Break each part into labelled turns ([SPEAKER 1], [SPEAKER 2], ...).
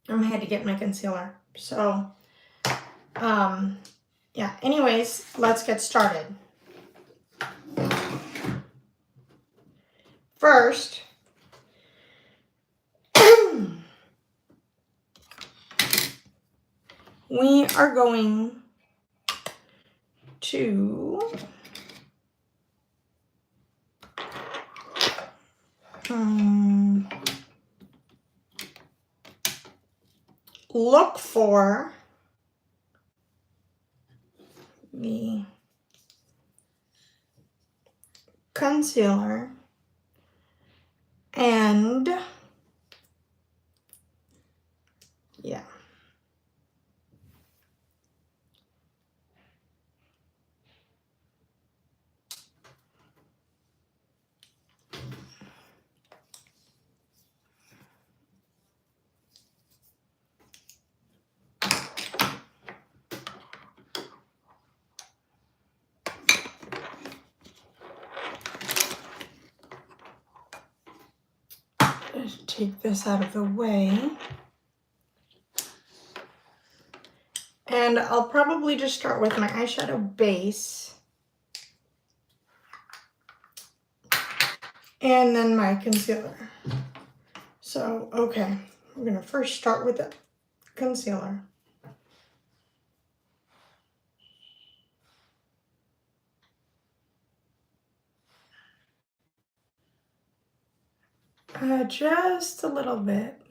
[SPEAKER 1] I had to get my concealer. So, yeah, anyways, let's get started. First, we are going to look for the concealer and yeah. Just take this out of the way. And I'll probably just start with my eyeshadow base. And then my concealer. So, okay, we're gonna first start with the concealer. Just a little bit.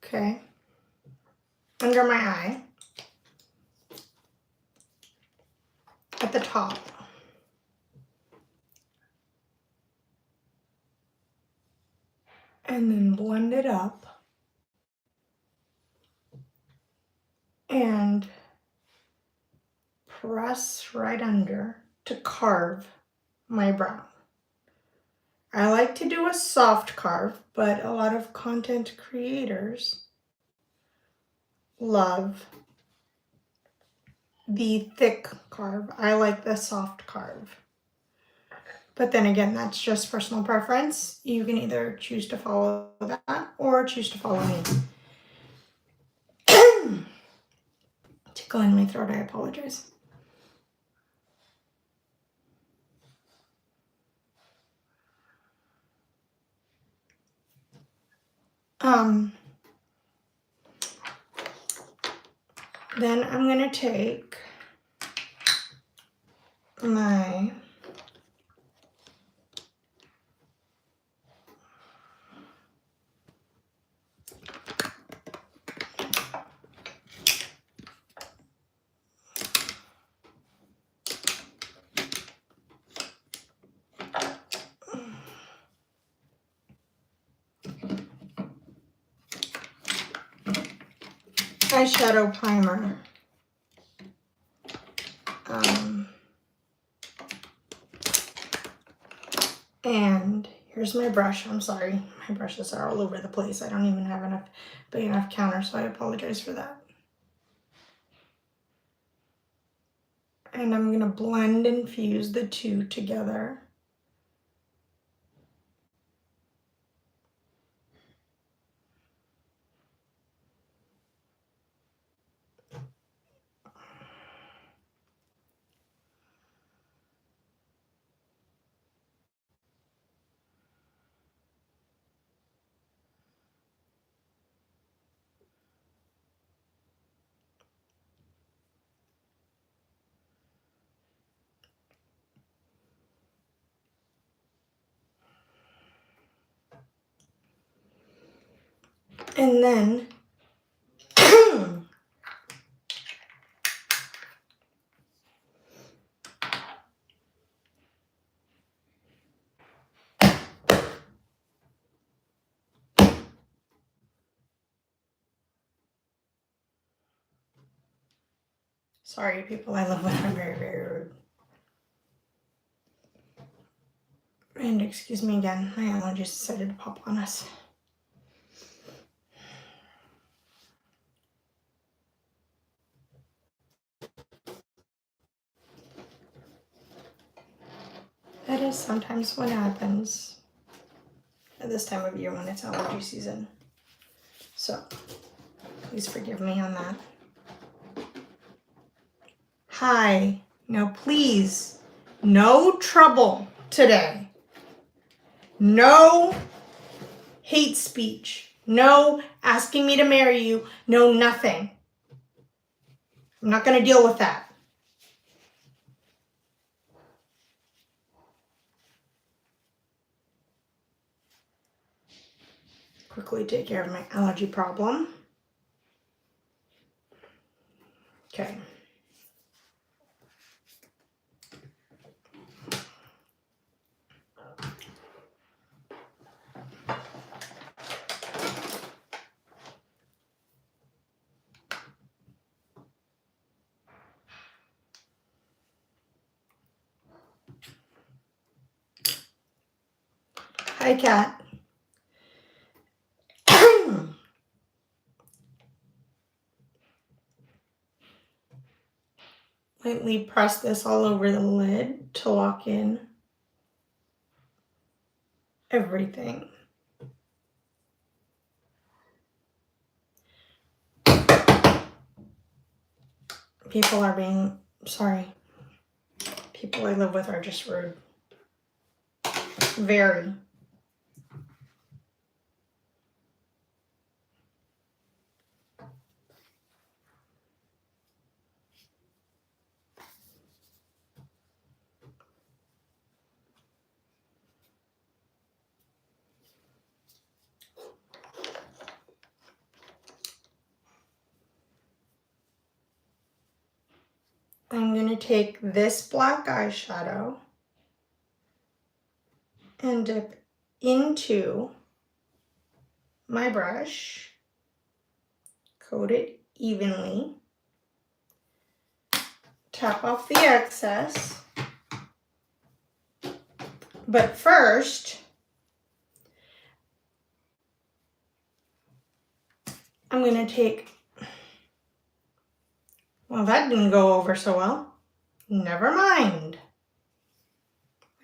[SPEAKER 1] Okay. Under my eye. At the top. And then blend it up. And press right under to carve my brow. I like to do a soft carve, but a lot of content creators love the thick carve. I like the soft carve. But then again, that's just personal preference. You can either choose to follow that or choose to follow me. Tickle in my throat, I apologize. Then I'm gonna take my eyeshadow primer. And here's my brush. I'm sorry, my brushes are all over the place. I don't even have enough big enough counter, so I apologize for that. And I'm gonna blend and fuse the two together. And then sorry people, I love when I'm very, very rude. And excuse me again, my allergies decided to pop on us. That is sometimes what happens. at this time of year when it's allergy season. So please forgive me on that. Hi. Now please, no trouble today. No hate speech. No asking me to marry you. No nothing. I'm not going to deal with that. Quickly take care of my allergy problem. Okay. Hi, Kat. Lightly press this all over the lid to lock in everything. People are being, sorry. People I live with are just rude. Very. I'm going to take this black eyeshadow and dip into my brush, coat it evenly, tap off the excess. But first, I'm going to take, well, that didn't go over so well. Never mind.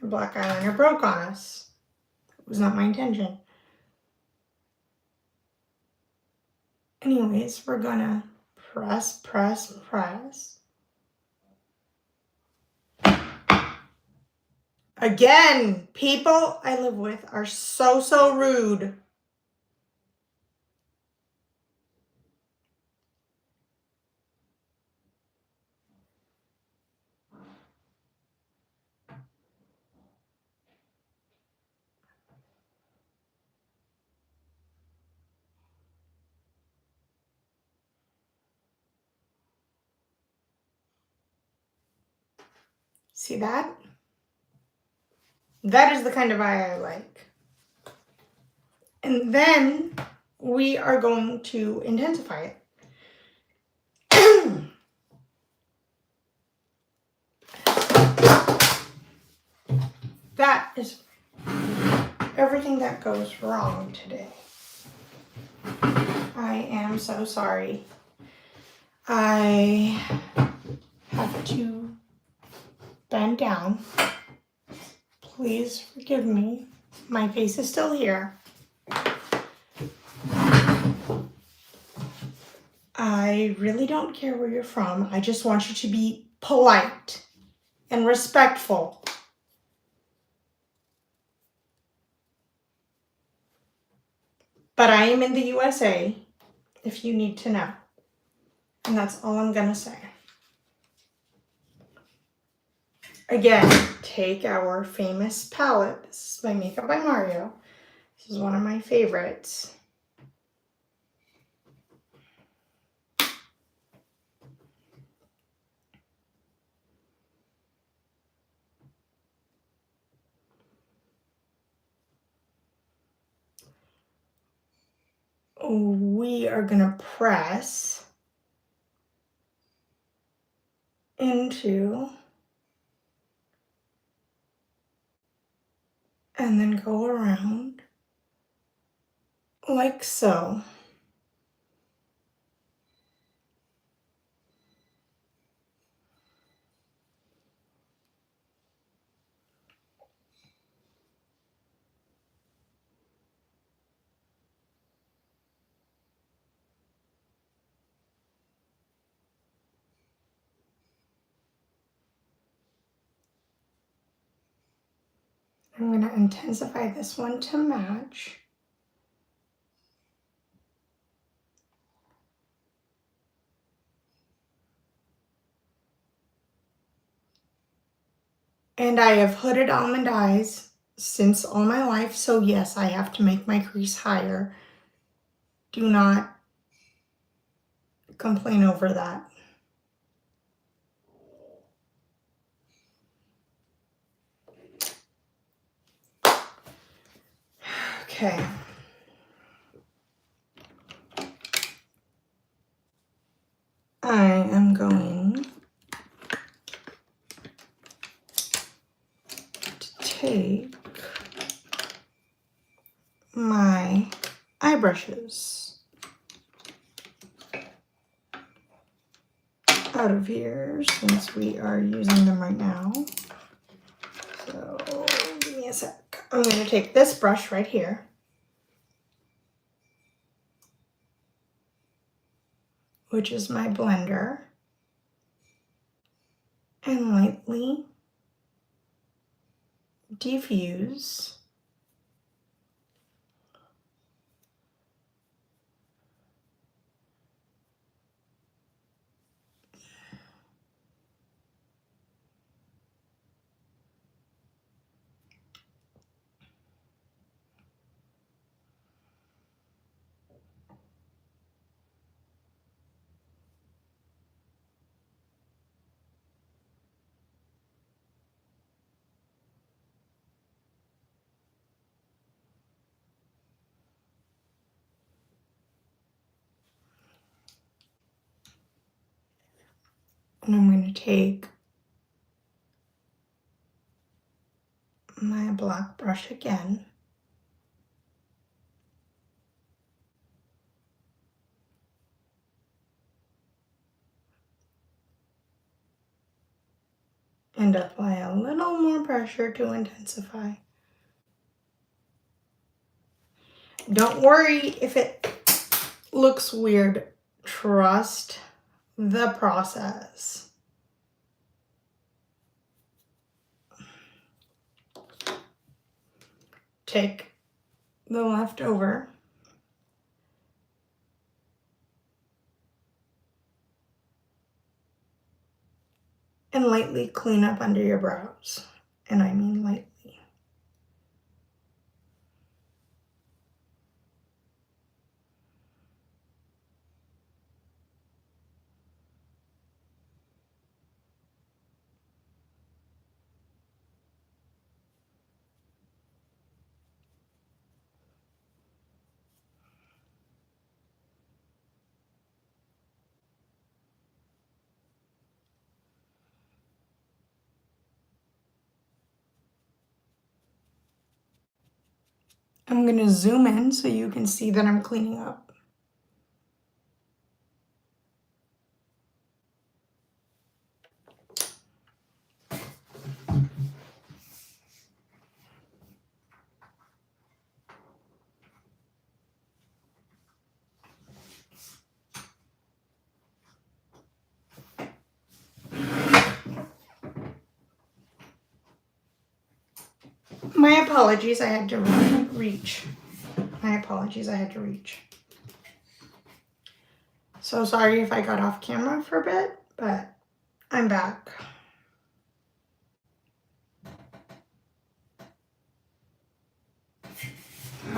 [SPEAKER 1] My black eyeliner broke on us. It was not my intention. Anyways, we're gonna press, press, press. Again, people I live with are so rude. See that? That is the kind of eye I like. And then we are going to intensify it. That is everything that goes wrong today. I am so sorry. I have to bend down. Please forgive me. My face is still here. I really don't care where you're from. I just want you to be polite and respectful. But I am in the USA, if you need to know. And that's all I'm gonna say. Again, take our famous palette. This is by Makeup by Mario. This is one of my favorites. We are gonna press into and then go around like so. I'm going to intensify this one to match. And I have hooded almond eyes since all my life, so yes, I have to make my crease higher. Do not complain over that. Okay. I am going to take my eye brushes out of here since we are using them right now. So give me a sec. I'm going to take this brush right here, which is my blender, and lightly diffuse and I'm going to take my black brush again and apply a little more pressure to intensify. Don't worry if it looks weird. Trust the process. Take the leftover and lightly clean up under your brows. And I mean lightly. I'm going to zoom in so you can see that I'm cleaning up. My apologies, I had to reach. My apologies, I had to reach. So sorry if I got off camera for a bit, but I'm back.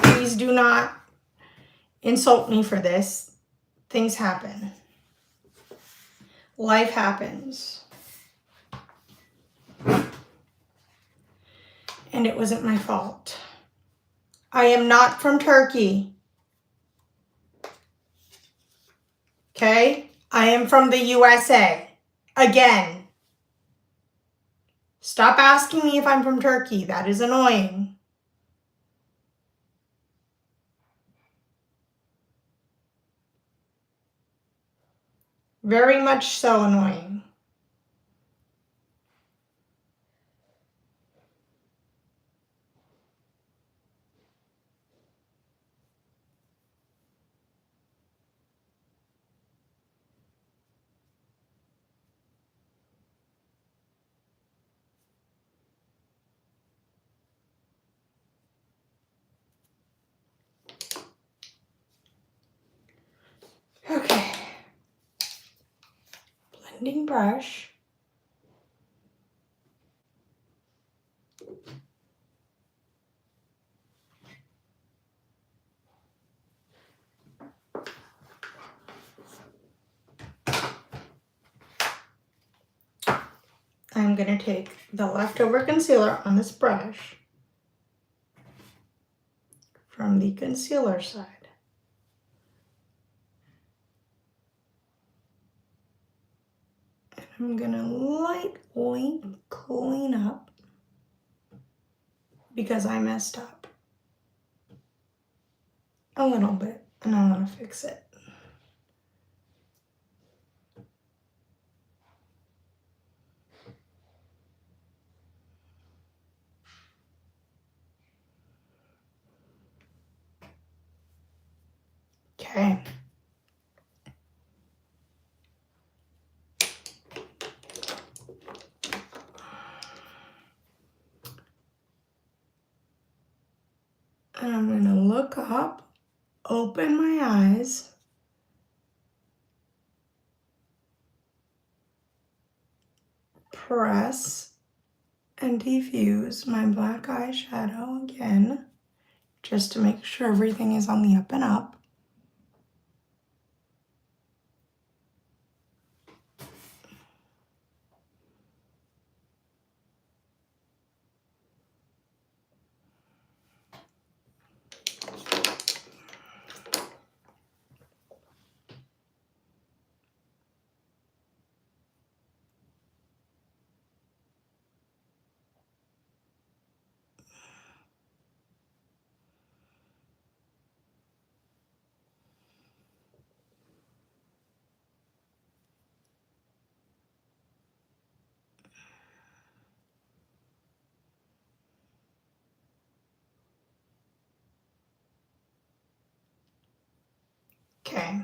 [SPEAKER 1] Please do not insult me for this. Things happen. Life happens. And it wasn't my fault. I am not from Turkey. Okay? I am from the USA. Again. Stop asking me if I'm from Turkey. That is annoying. Very much so annoying. blending brush. I'm going to take the leftover concealer on this brush from the concealer side. And I'm going to lightly clean up because I messed up a little bit and I want to fix it. Okay. And I'm going to look up, open my eyes, press and diffuse my black eyeshadow again, just to make sure everything is on the up and up. Okay.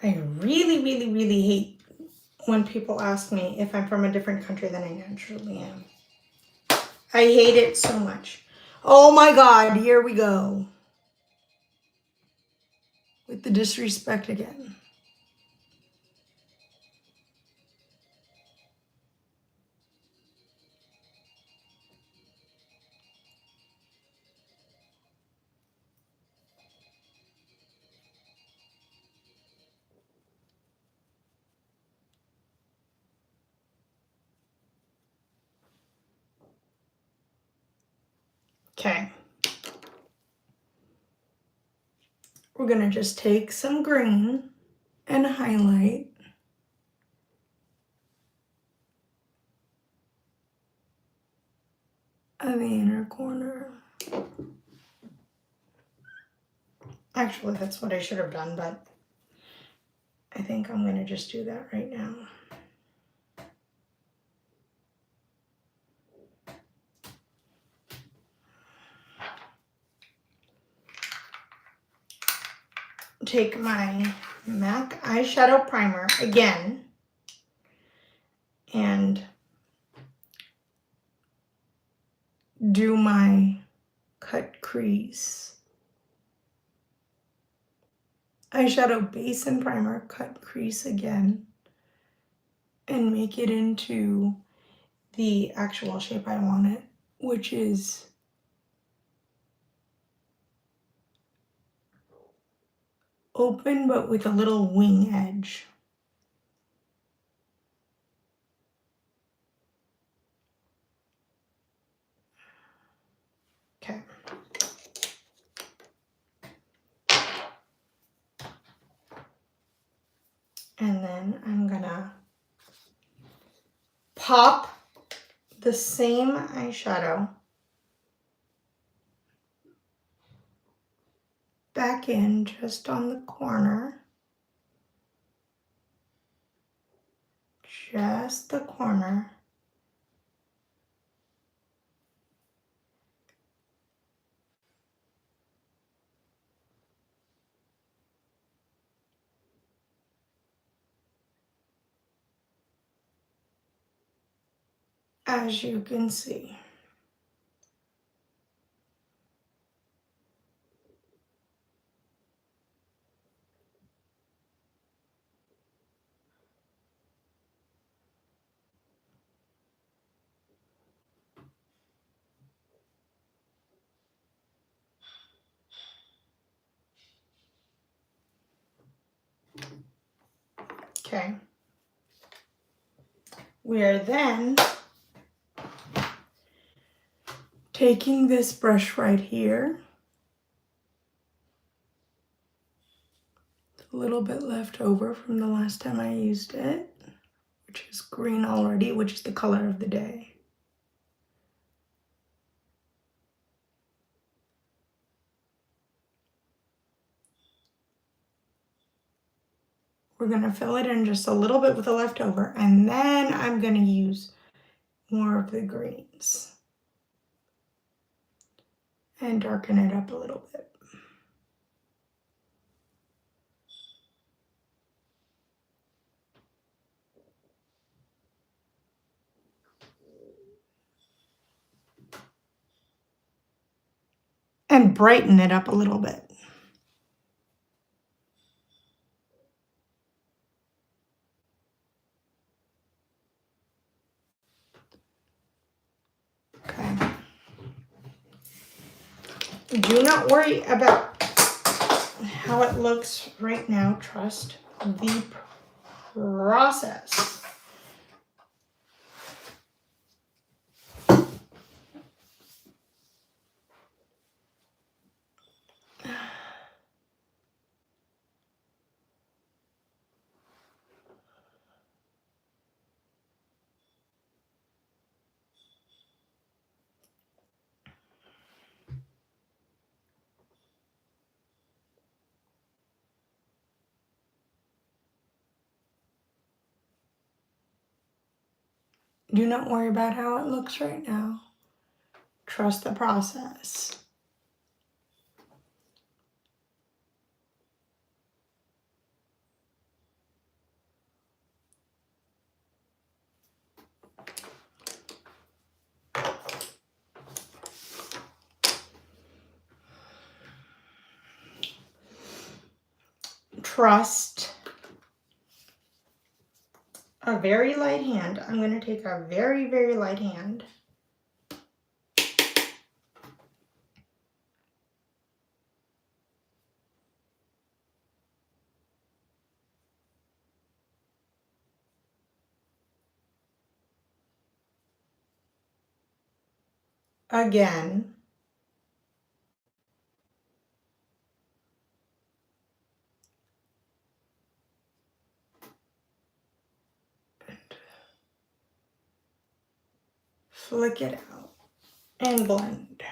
[SPEAKER 1] I really, really, really hate when people ask me if I'm from a different country than I naturally am. I hate it so much. Oh my God, here we go. With the disrespect again. Okay. We're gonna just take some green and highlight of the inner corner. Actually, that's what I should have done, but I think I'm gonna just do that right now. Take my MAC eyeshadow primer again and do my cut crease. Eyeshadow base and primer, cut crease again, and make it into the actual shape I want it, which is open but with a little wing edge. Okay. And then I'm gonna pop the same eyeshadow back in just on the corner. Just the corner. As you can see. Okay. We are then taking this brush right here. A little bit left over from the last time I used it, which is green already, which is the color of the day. We're gonna fill it in just a little bit with the leftover, and then I'm gonna use more of the greens and darken it up a little bit. And brighten it up a little bit. Okay. Do not worry about how it looks right now. Trust the process. Do not worry about how it looks right now. Trust the process. Trust a very light hand. I'm going to take a very, very light hand. Again. Flick it out and blend.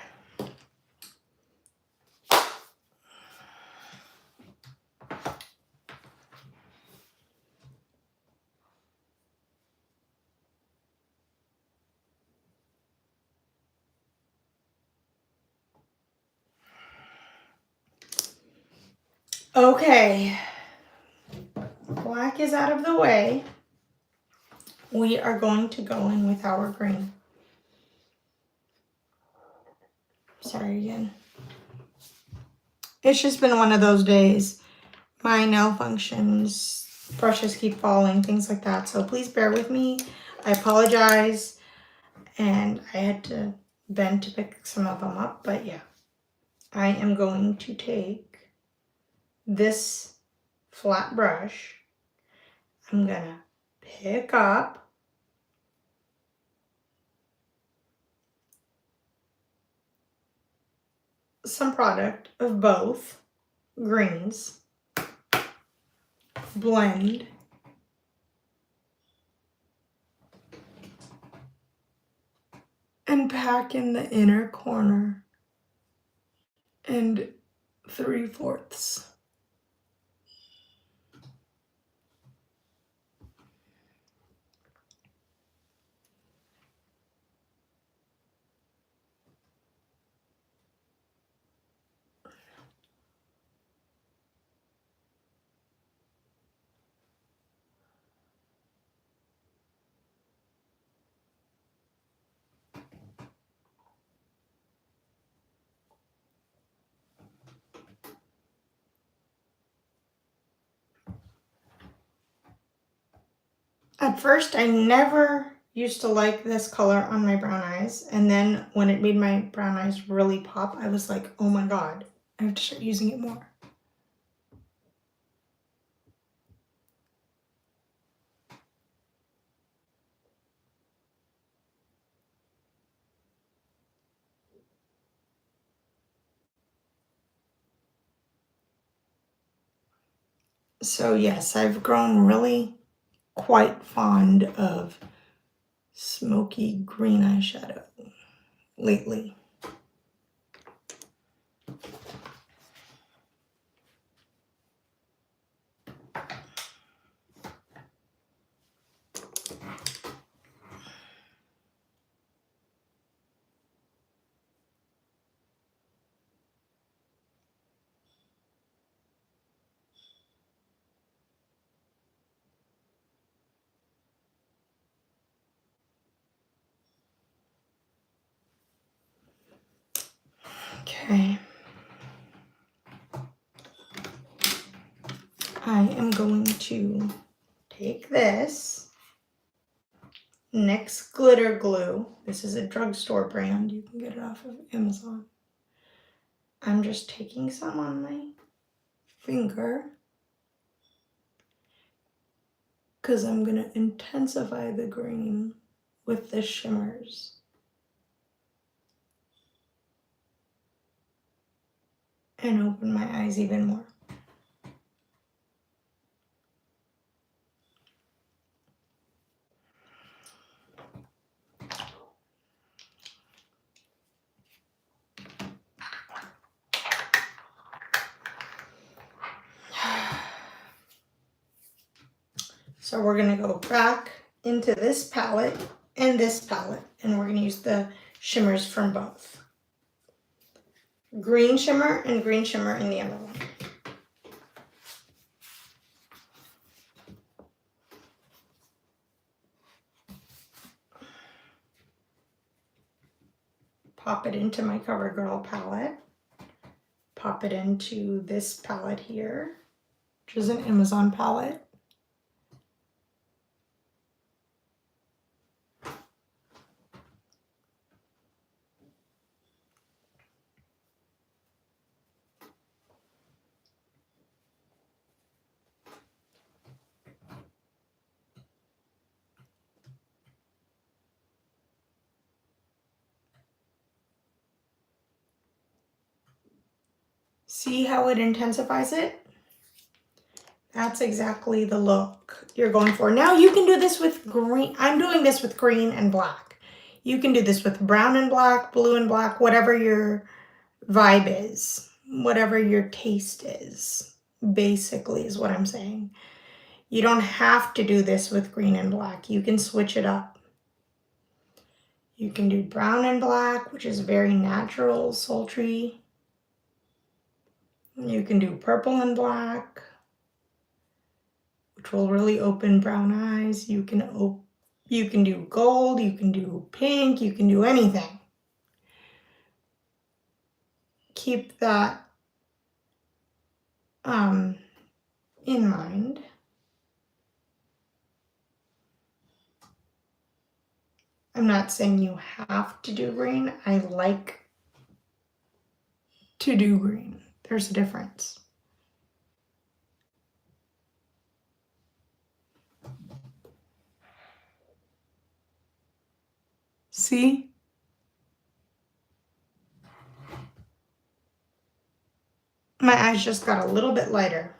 [SPEAKER 1] Okay, black is out of the way. We are going to go in with our green. Sorry again. It's just been one of those days. My nail functions, brushes keep falling, things like that. So please bear with me. I apologize. And I had to bend to pick some of them up. But yeah, I am going to take this flat brush. I'm gonna pick up some product of both greens, blend, pack in the inner corner and 3/4. At first, I never used to like this color on my brown eyes. And then when it made my brown eyes really pop, I was like, oh my God, I have to start using it more. So yes, I've grown really quite fond of smoky green eyeshadow lately. Okay. I am going to take this NYX glitter glue. This is a drugstore brand. You can get it off of Amazon. I'm just taking some on my finger because I'm going to intensify the green with the shimmers. And open my eyes even more. So we're going to go back into this palette and this palette, and we're going to use the shimmers from both. Green shimmer and green shimmer in the other one. Pop it into my CoverGirl palette. Pop it into this palette here, which is an Amazon palette. See how it intensifies it? That's exactly the look you're going for. Now you can do this with green. I'm doing this with green and black. You can do this with brown and black, blue and black, whatever your vibe is, whatever your taste is, basically is what I'm saying. You don't have to do this with green and black. You can switch it up. You can do brown and black, which is very natural, sultry. You can do purple and black, which will really open brown eyes. You can do gold, you can do pink, you can do anything. Keep that in mind. I'm not saying you have to do green. I like to do green. There's a difference. See? My eyes just got a little bit lighter.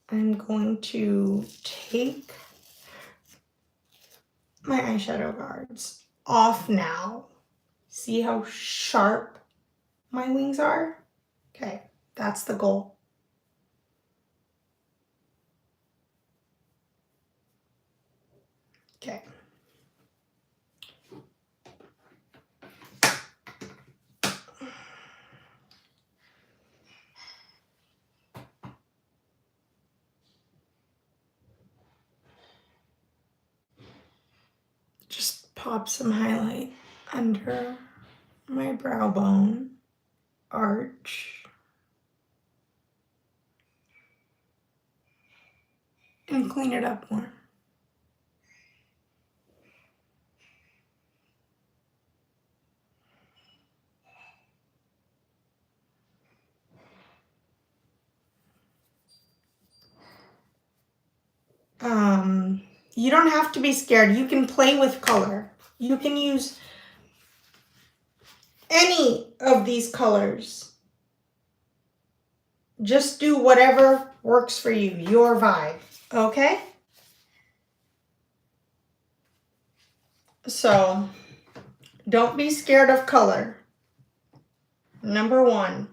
[SPEAKER 1] I'm going to take my eyeshadow guards off now. See how sharp my wings are? Okay, that's the goal. Okay. Just pop some highlight under my brow bone, arch, and clean it up more. You don't have to be scared. You can play with color. You can use any of these colors. Just do whatever works for you, your vibe, okay? So, don't be scared of color. Number one.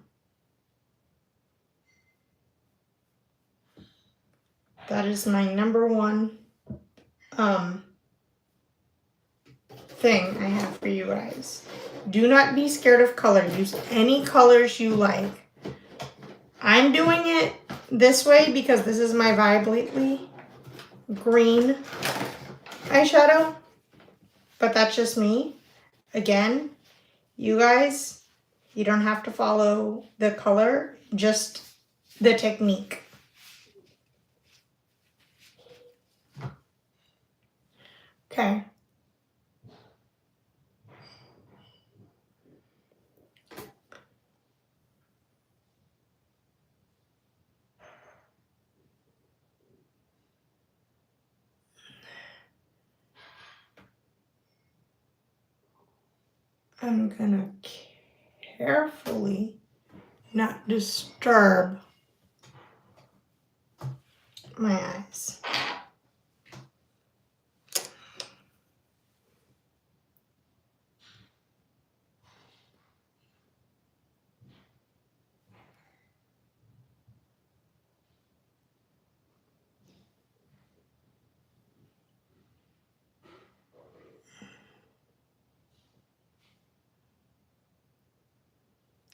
[SPEAKER 1] That is my number one thing I have for you guys. Do not be scared of color. Use any colors you like. I'm doing it this way because this is my vibe lately. Green eyeshadow. But that's just me. Again, you guys, you don't have to follow the color, just the technique. Okay. I'm gonna carefully not disturb my eyes.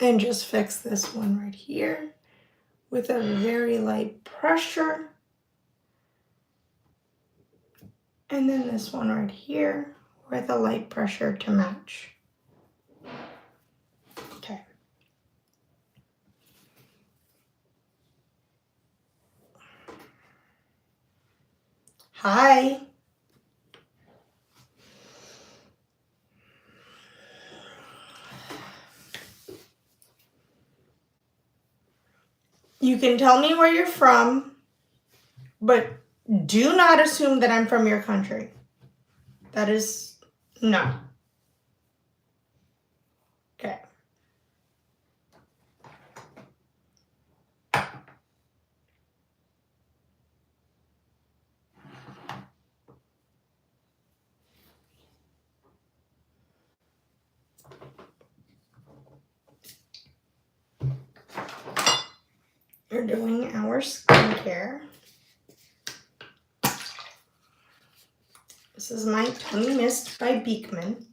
[SPEAKER 1] And just fix this one right here with a very light pressure. And then this one right here with a light pressure to match. Okay. Hi. You can tell me where you're from, but do not assume that I'm from your country. That is, no. Okay. We're doing our skincare. This is my Tummy Mist by Beekman.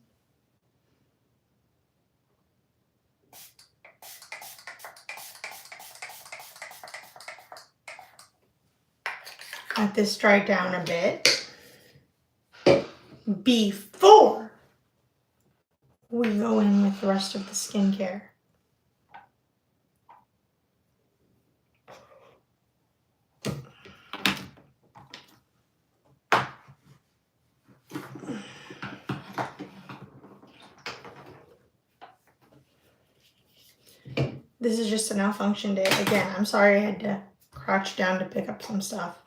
[SPEAKER 1] Let this dry down a bit before we go in with the rest of the skincare. This is just a malfunction day. Again, I'm sorry I had to crouch down to pick up some stuff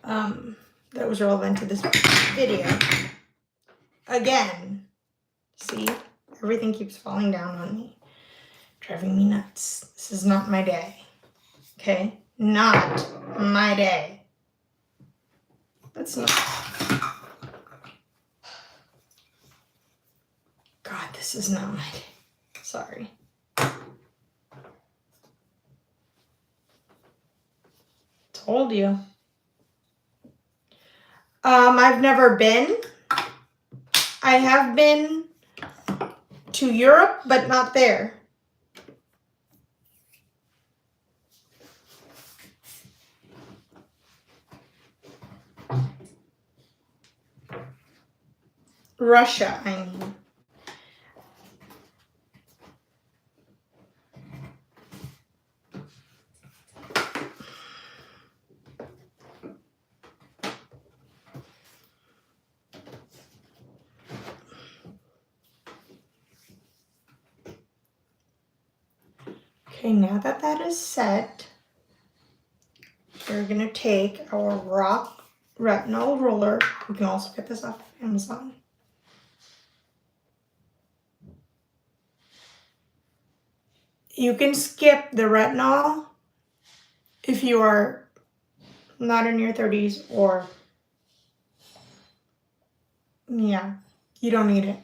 [SPEAKER 1] that was relevant to this video. Again, see, everything keeps falling down on me, driving me nuts. This is not my day, okay? Not my day. That's not. God, this is not my day. Sorry. Told you. I've never been. I have been to Europe, but not there. Russia, I mean. Okay, now that that is set, we're going to take our rock retinol roller. You can also get this off Amazon. You can skip the retinol if you are not in your 30s or, yeah, you don't need it.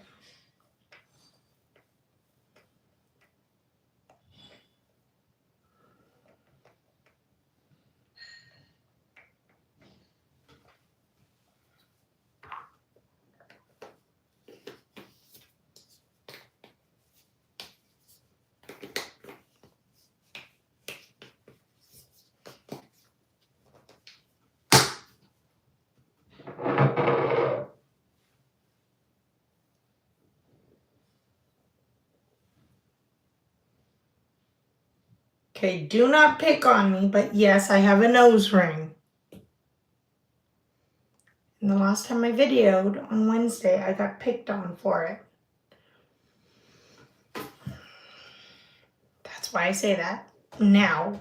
[SPEAKER 1] Okay, do not pick on me, but yes, I have a nose ring. And the last time I videoed on Wednesday, I got picked on for it. That's why I say that now,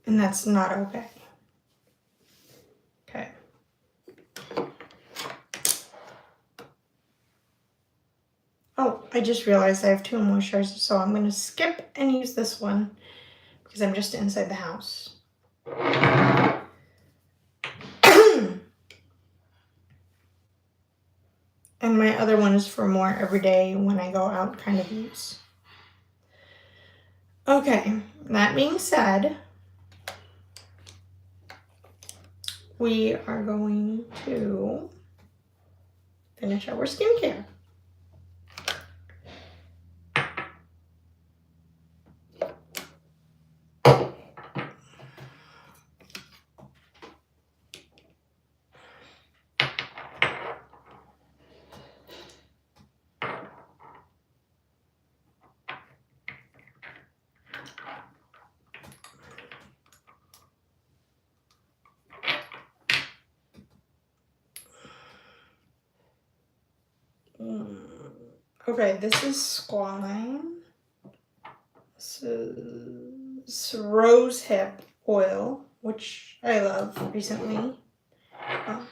[SPEAKER 1] and that's not okay. Okay. Oh, I just realized I have 2 moisturizers, so I'm going to skip and use this one because I'm just inside the house. And my other one is for more everyday when I go out kind of use. Okay, that being said, we are going to finish our skincare. Okay, this is squalane. This is rose hip oil, which I love recently. And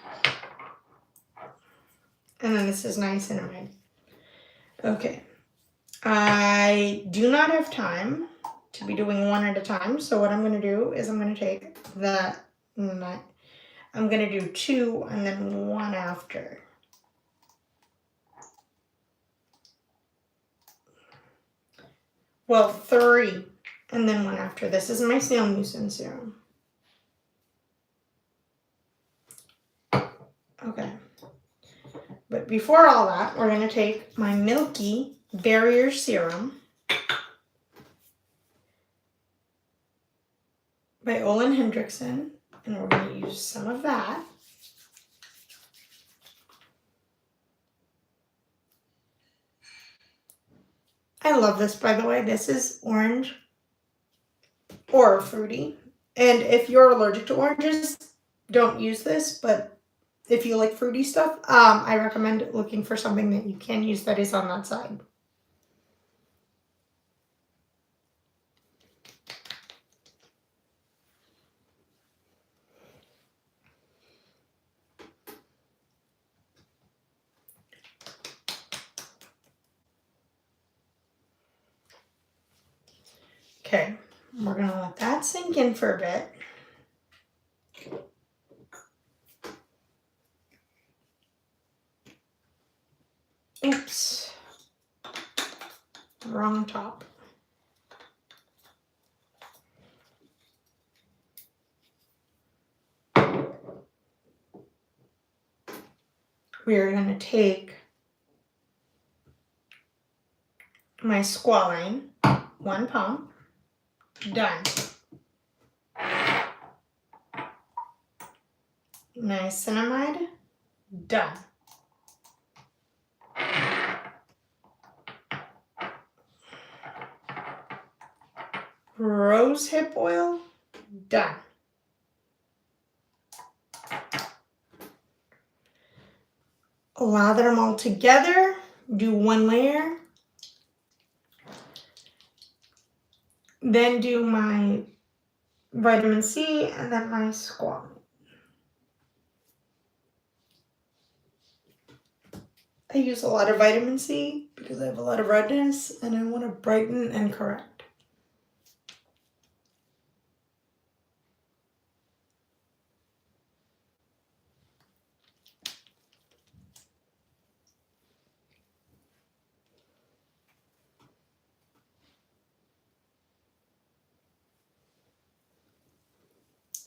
[SPEAKER 1] then this is niacinamide. Okay. I do not have time to be doing one at a time, so what I'm going to do is I'm going to take that, I'm going to do 2 and then 1 after. Well, 3 and then 1 after. This is my snail mucin serum. Okay. But before all that, we're going to take my Milky Barrier Serum by Olin Hendrickson, and we're going to use some of that. I love this, by the way. This is orange or fruity. And if you're allergic to oranges, don't use this. But if you like fruity stuff, I recommend looking for something that you can use that is on that side. Okay, we're going to let that sink in for a bit. Oops. Wrong top. We are going to take my squalane, 1 pump, done. Niacinamide, done. Rosehip oil, done. Lather them all together, do 1 layer, then do my vitamin C and then my squalane. I use a lot of vitamin C because I have a lot of redness and I want to brighten and correct.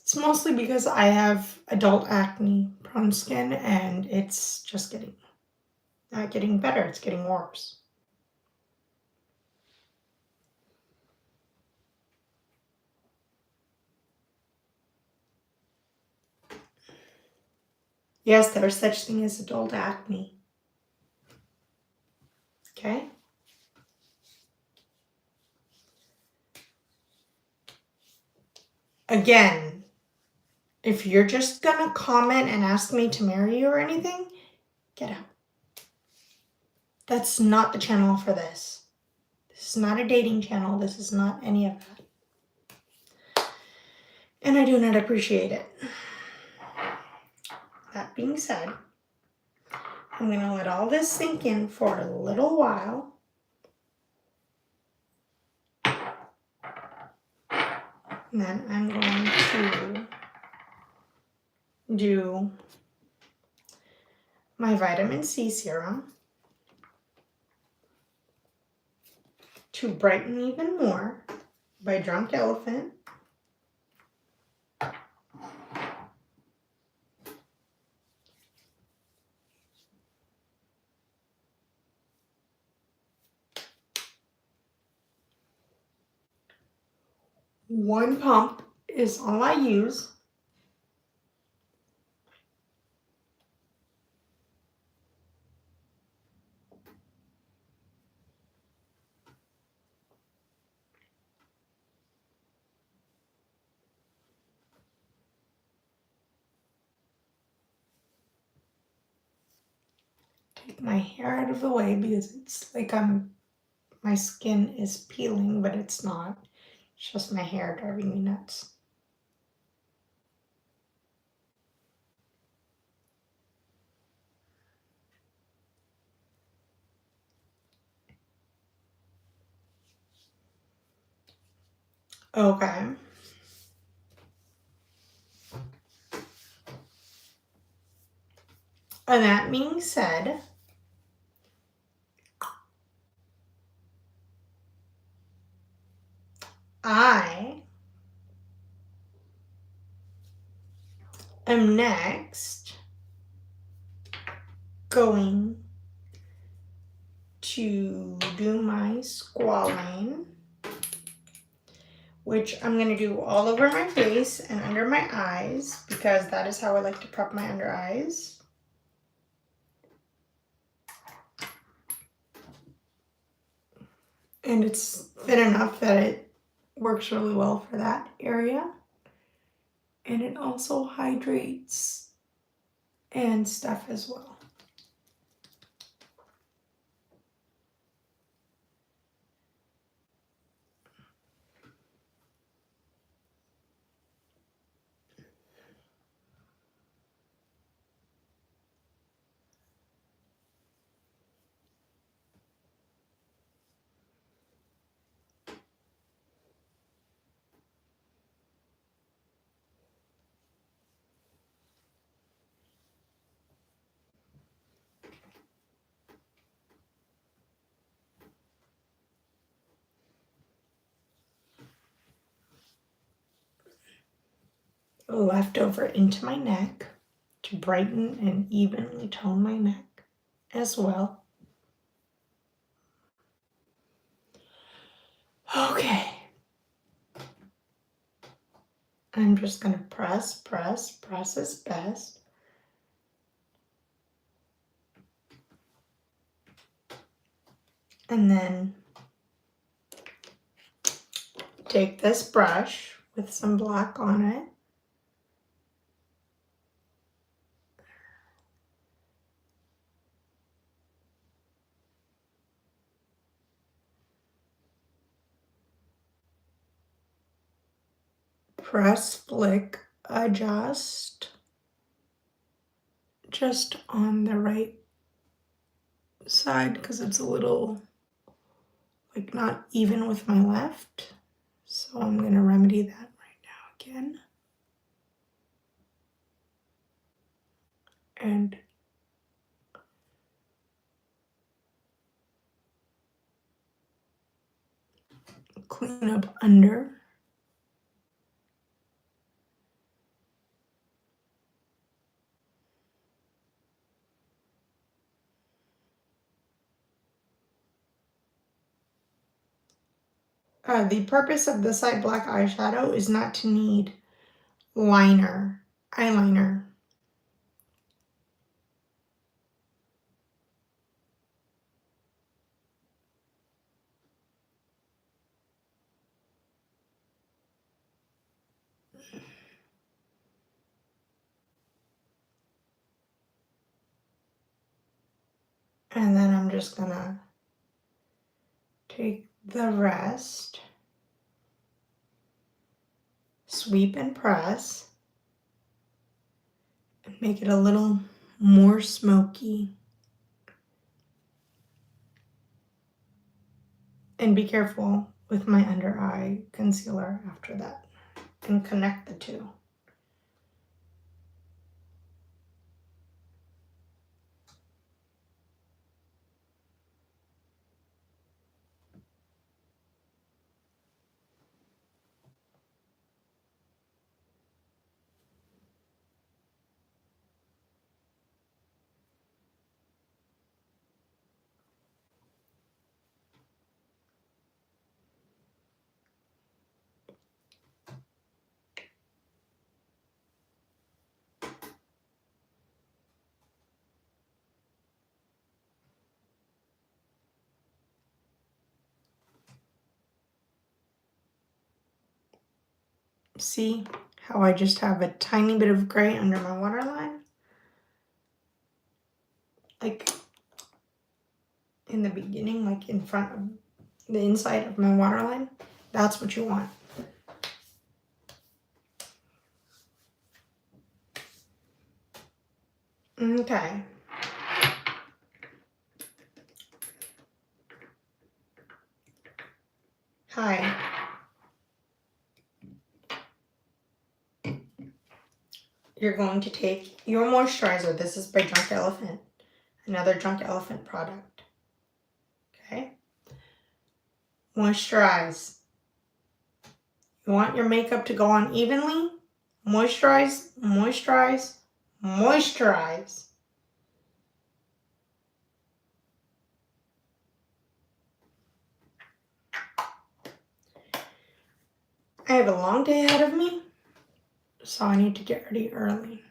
[SPEAKER 1] It's mostly because I have adult acne prone skin and it's just not getting better, it's getting worse. Yes, there's such thing as adult acne. Okay? Again, if you're just gonna comment and ask me to marry you or anything, get out. That's not the channel for this. This is not a dating channel. This is not any of that. And I do not appreciate it. That being said, I'm going to let all this sink in for a little while. And then I'm going to do my vitamin C serum to brighten even more by Drunk Elephant. One pump is all I use. Take my hair out of the way because it's like my skin is peeling, but it's not. It's just my hair driving me nuts. Okay. And that being said, I am next going to do my squalane, which I'm going to do all over my face and under my eyes because that is how I like to prep my under eyes. And it's thin enough that it works really well for that area. And it also hydrates and stuff as well. leftover into my neck to brighten and evenly tone my neck as well. Okay. I'm just going to press as best. And then take this brush with some black on it. Press, flick, adjust. Just on the right side because it's a little like not even with my left. So I'm going to remedy that right now again. And clean up under. The purpose of the side black eyeshadow is not to need eyeliner. And then I'm just gonna take the rest, sweep and press, and make it a little more smoky. And be careful with my under eye concealer after that and connect the two. See how I just have a tiny bit of gray under my waterline? Like in the beginning, like in front of the inside of my waterline. That's what you want. Okay. Hi. You're going to take your moisturizer. This is by Drunk Elephant. Another Drunk Elephant product. Okay? Moisturize. You want your makeup to go on evenly? Moisturize, moisturize, moisturize. I have a long day ahead of me, so I need to get ready early.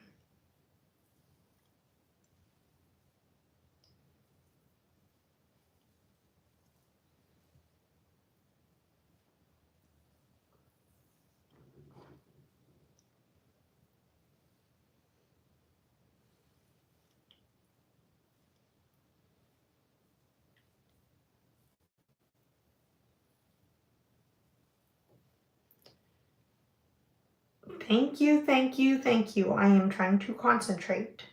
[SPEAKER 1] Thank you, thank you, thank you. I am trying to concentrate.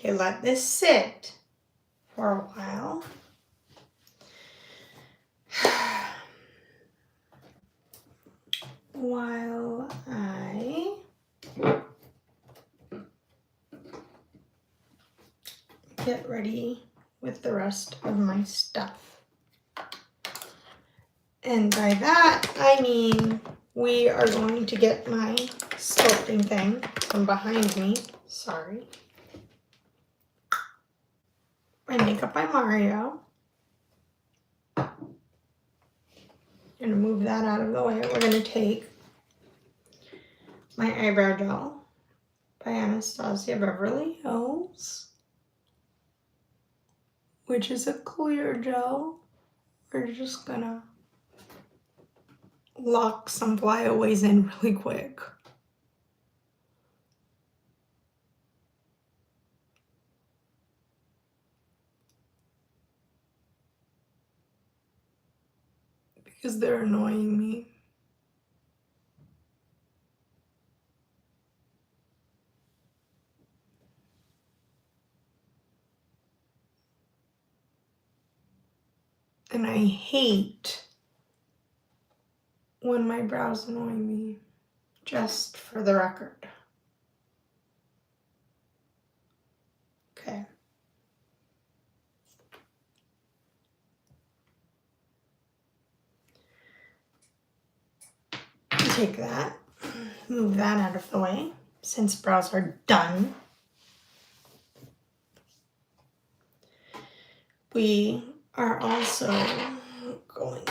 [SPEAKER 1] Okay, let this sit for a while. While I get ready with the rest of my stuff. And by that, I mean we are going to get my sculpting thing from behind me. Sorry. My Makeup by Mario. Gonna move that out of the way. We're gonna take my eyebrow gel by Anastasia Beverly Hills, which is a clear gel. We're just gonna lock some flyaways in really quick. Because they're annoying me. And I hate when my brows annoy me, just for the record. Okay. Take that, move that out of the way, since brows are done. We are also going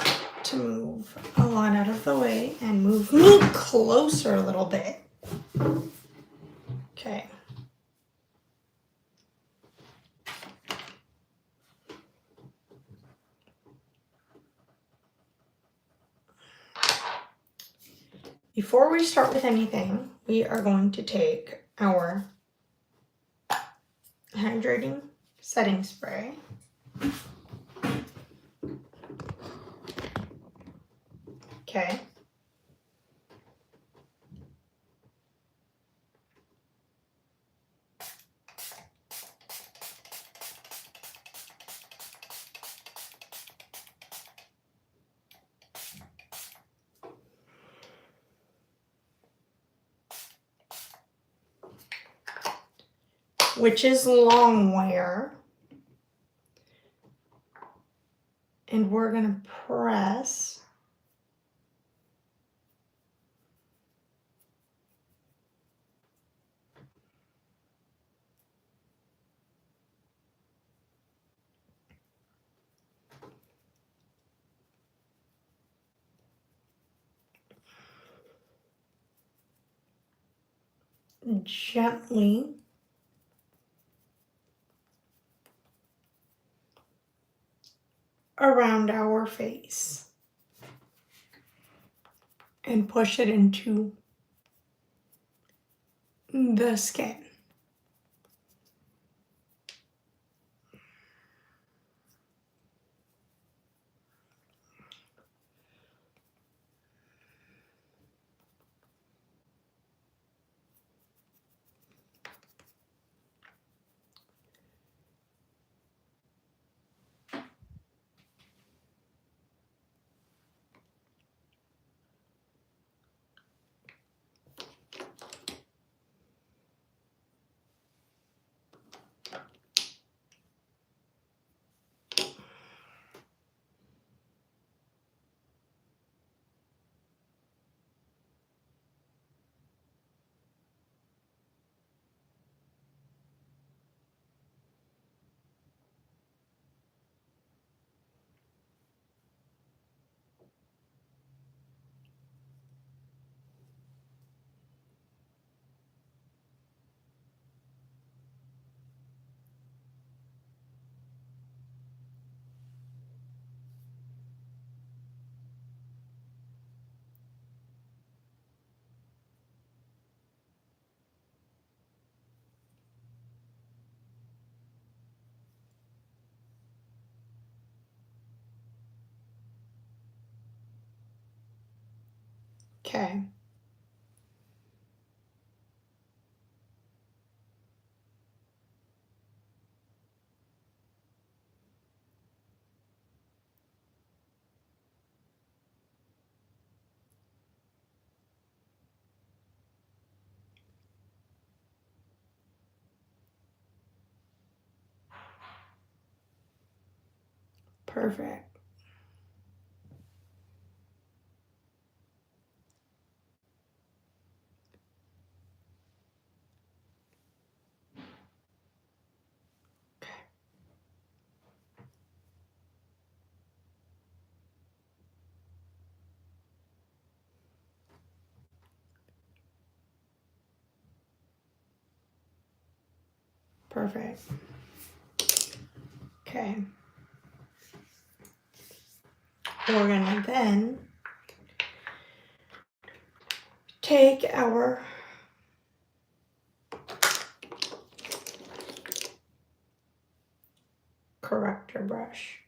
[SPEAKER 1] to move a lot out of the way and move me closer a little bit. Okay. Before we start with anything, we are going to take our hydrating setting spray. Okay. Which is long wear. And we're going to press gently around our face and push it into the skin. Okay. Perfect. Perfect. Okay. We're gonna then take our corrector brush.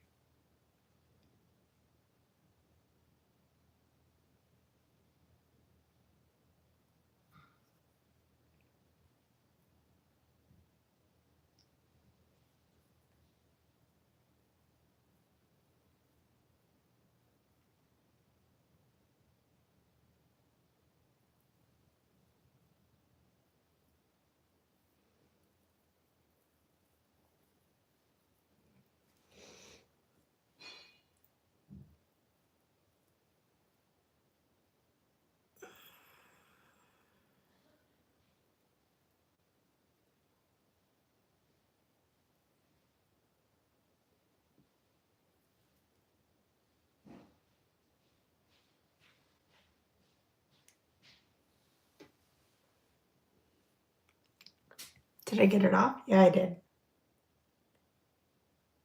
[SPEAKER 1] Did I get it off? Yeah, I did.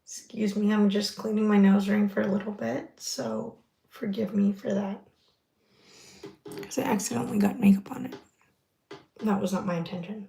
[SPEAKER 1] Excuse me, I'm just cleaning my nose ring for a little bit, so forgive me for that. Because I accidentally got makeup on it. That was not my intention.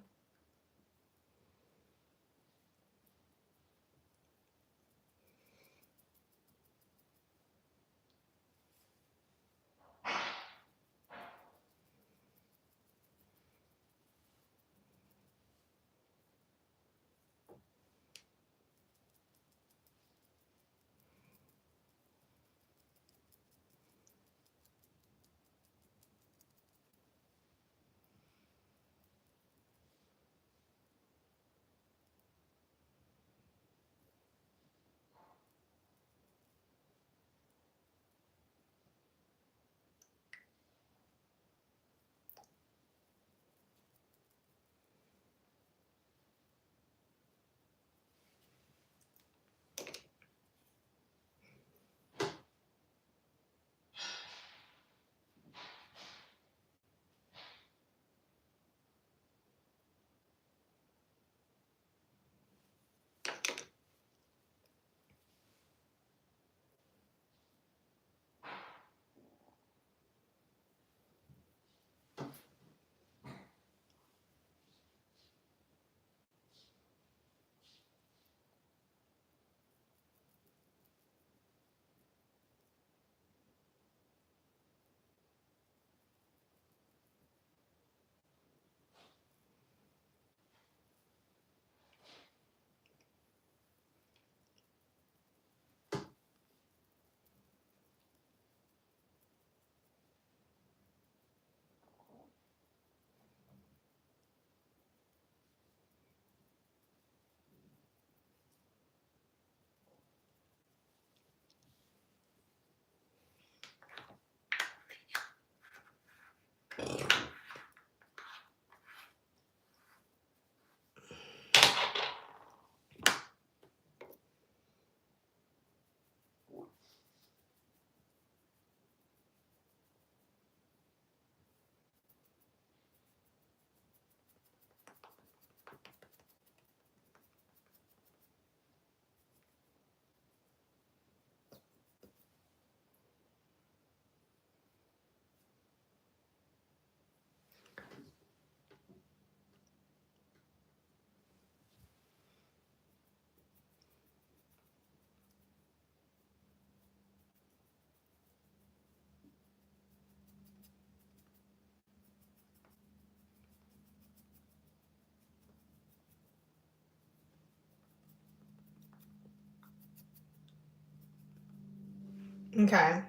[SPEAKER 1] Okay.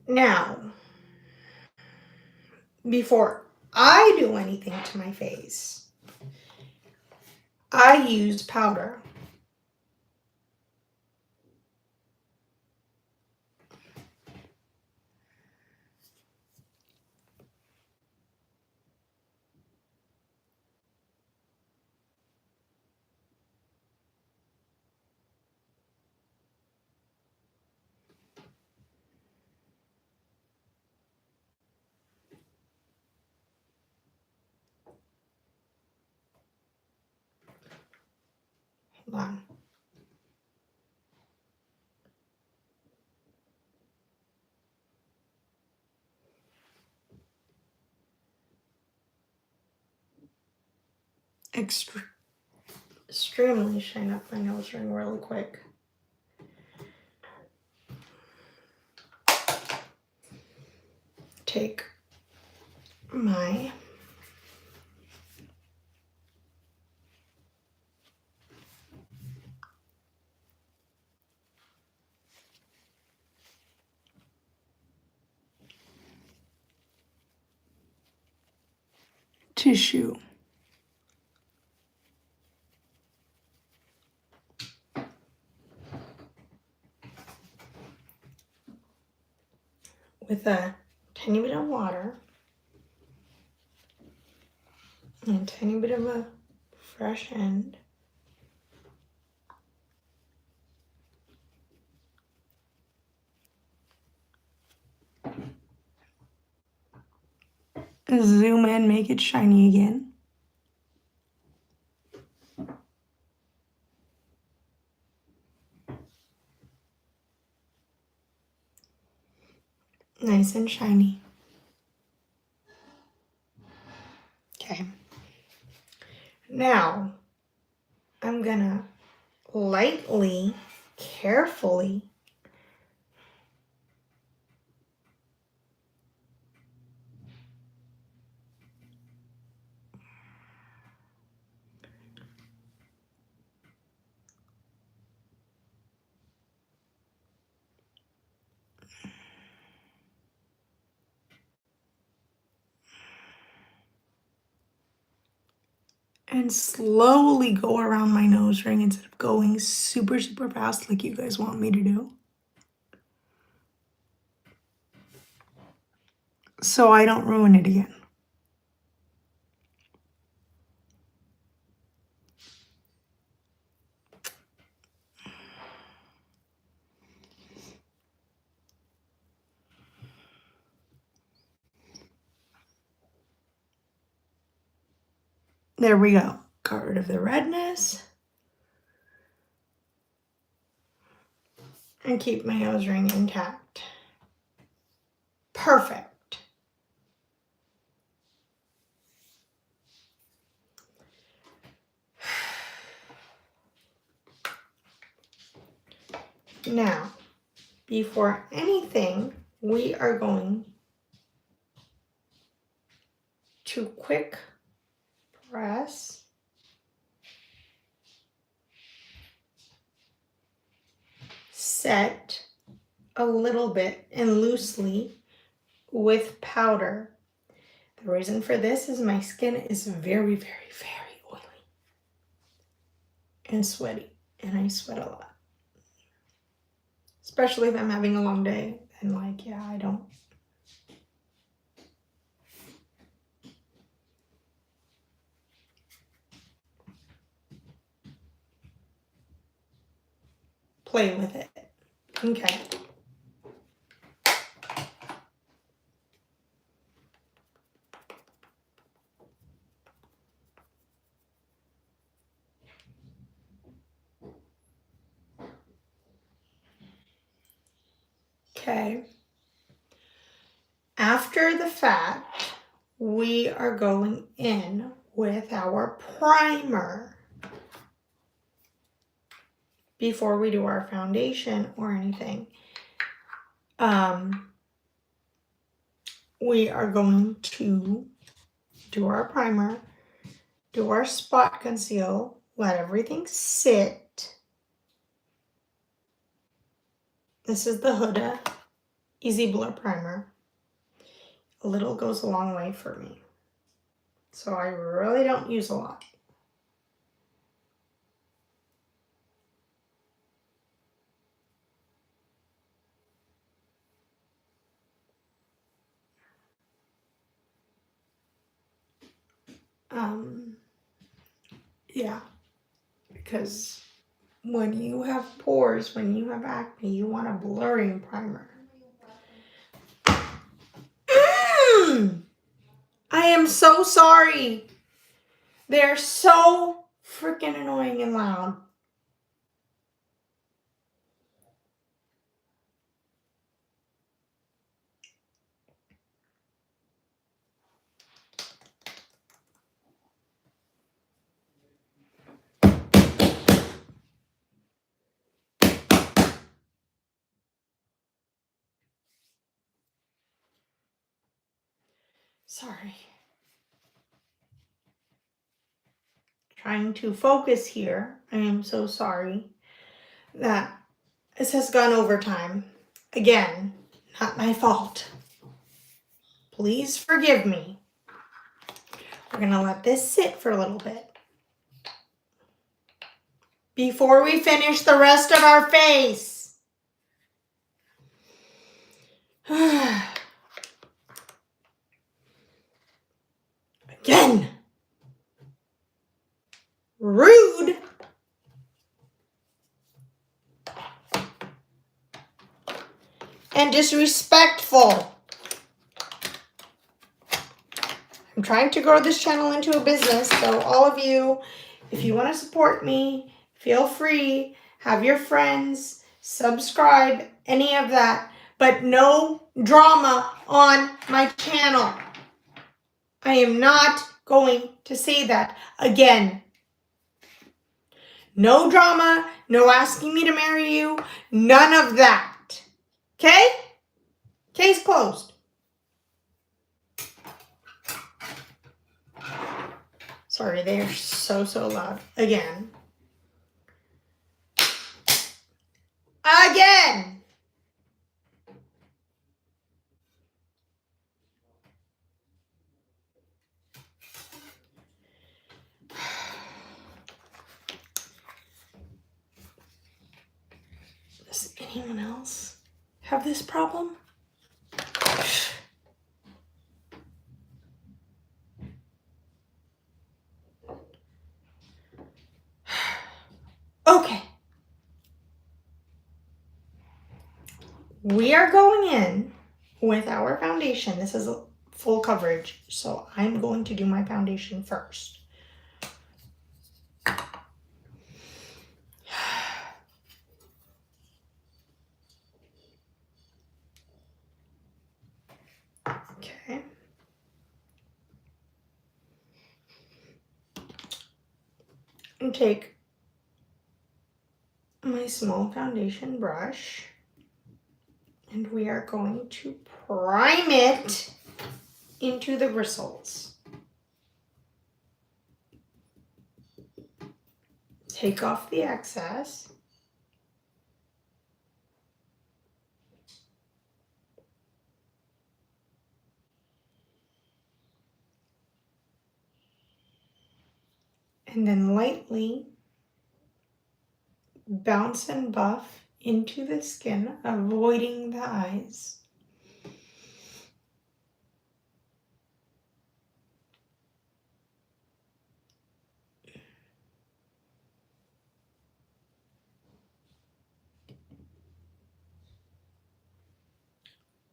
[SPEAKER 1] Now, before I do anything to my face, I use powder. Hold on. Extremely shine up my nose ring really quick. Take my tissue. With a tiny bit of water and a tiny bit of a fresh end. Zoom in, make it shiny again. Nice and shiny. Okay. Now, I'm gonna lightly, carefully and slowly go around my nose ring instead of going super, super fast like you guys want me to do. So I don't ruin it again. There we go. Got rid of the redness. And keep my nose ring intact. Perfect. Now, before anything, we are going to quick press set a little bit and loosely with powder. The reason for this is my skin is very, very, very oily and sweaty, and I sweat a lot. Especially if I'm having a long day, and like, yeah, I don't. Play with it. Okay. Okay. After the fact, we are going in with our primer before we do our foundation or anything. We are going to do our primer, do our spot conceal, let everything sit. This is the Huda Easy Blur Primer. A little goes a long way for me. So I really don't use a lot. Yeah, because when you have pores, when you have acne, you want a blurring primer. I am so sorry. They're so freaking annoying and loud. Sorry. Trying to focus here. I am so sorry that this has gone over time. Again, not my fault. Please forgive me. We're going to let this sit for a little bit before we finish the rest of our face. Again. Rude. And disrespectful. I'm trying to grow this channel into a business, so all of you, if you want to support me, feel free, have your friends, subscribe, any of that, but no drama on my channel. I am not going to say that again. No drama, no asking me to marry you, none of that. Okay? Case closed. Sorry, they are so loud. Again. Again! Does anyone else have this problem? Okay. We are going in with our foundation. This is a full coverage, so I'm going to do my foundation first. Okay. And take my small foundation brush, and we are going to prime it into the bristles. Take off the excess. And then lightly bounce and buff into the skin, avoiding the eyes.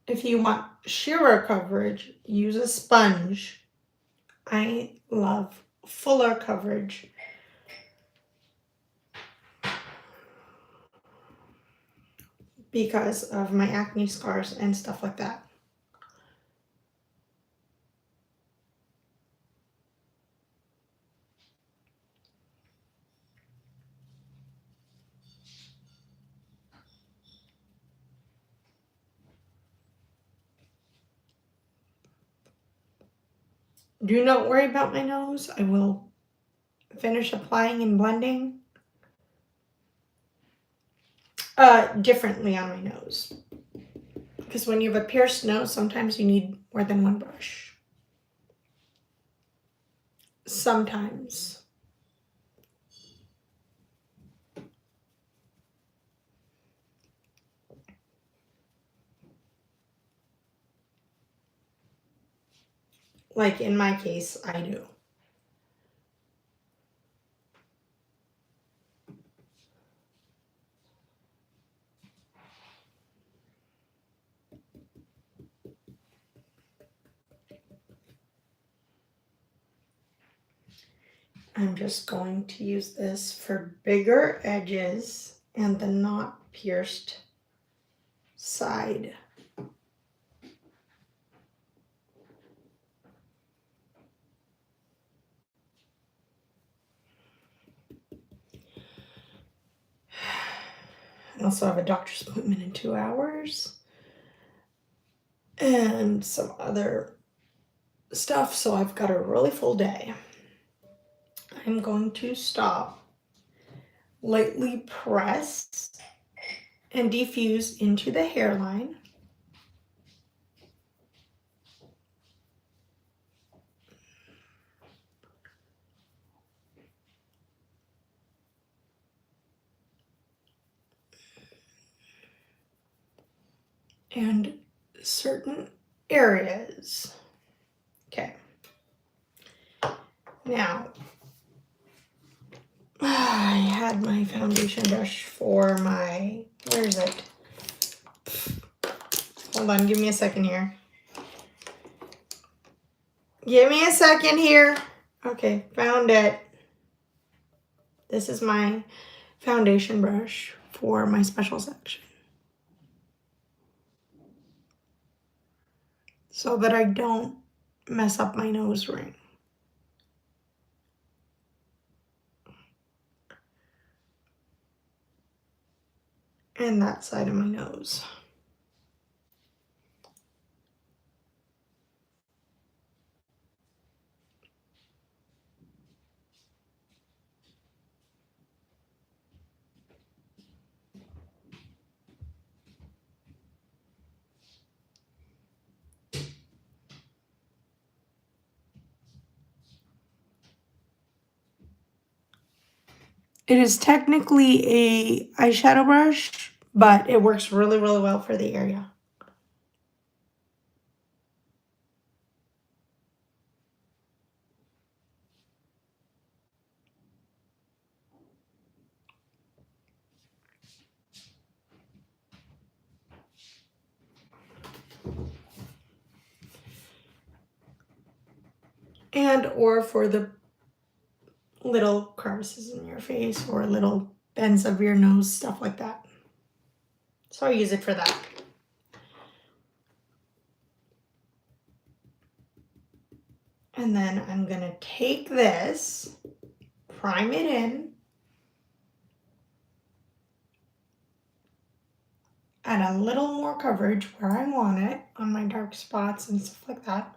[SPEAKER 1] If you want sheerer coverage, use a sponge. I love fuller coverage. Because of my acne scars and stuff like that. Do not worry about my nose. I will finish applying and blending differently on my nose. Because when you have a pierced nose, sometimes you need more than one brush. Sometimes. Like in my case, I do. I'm just going to use this for bigger edges and the not pierced side. I also have a doctor's appointment in 2 hours. And some other stuff, so I've got a really full day. I'm going to stop, lightly press, and diffuse into the hairline. And certain areas. Okay. Now, I had my foundation brush for my, where is it? Hold on, give me a second here. Give me a second here. Okay, found it. This is my foundation brush for my special section, so that I don't mess up my nose ring. And that side of my nose. It is technically a eyeshadow brush, but it works really, really well for the area. And or for the little crevices in your face or little bends of your nose, stuff like that. So I use it for that. And then I'm gonna take this, prime it in, add a little more coverage where I want it on my dark spots and stuff like that.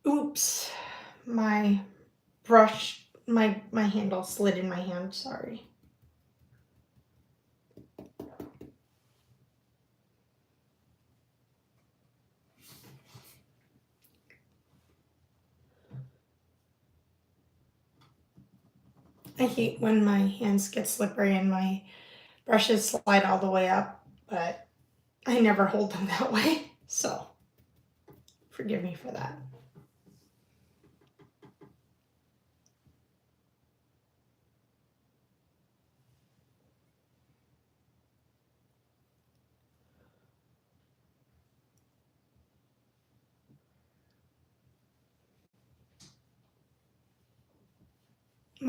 [SPEAKER 1] Oops, my brush, my handle slid in my hand, sorry. I hate when my hands get slippery and my brushes slide all the way up, but I never hold them that way, so forgive me for that.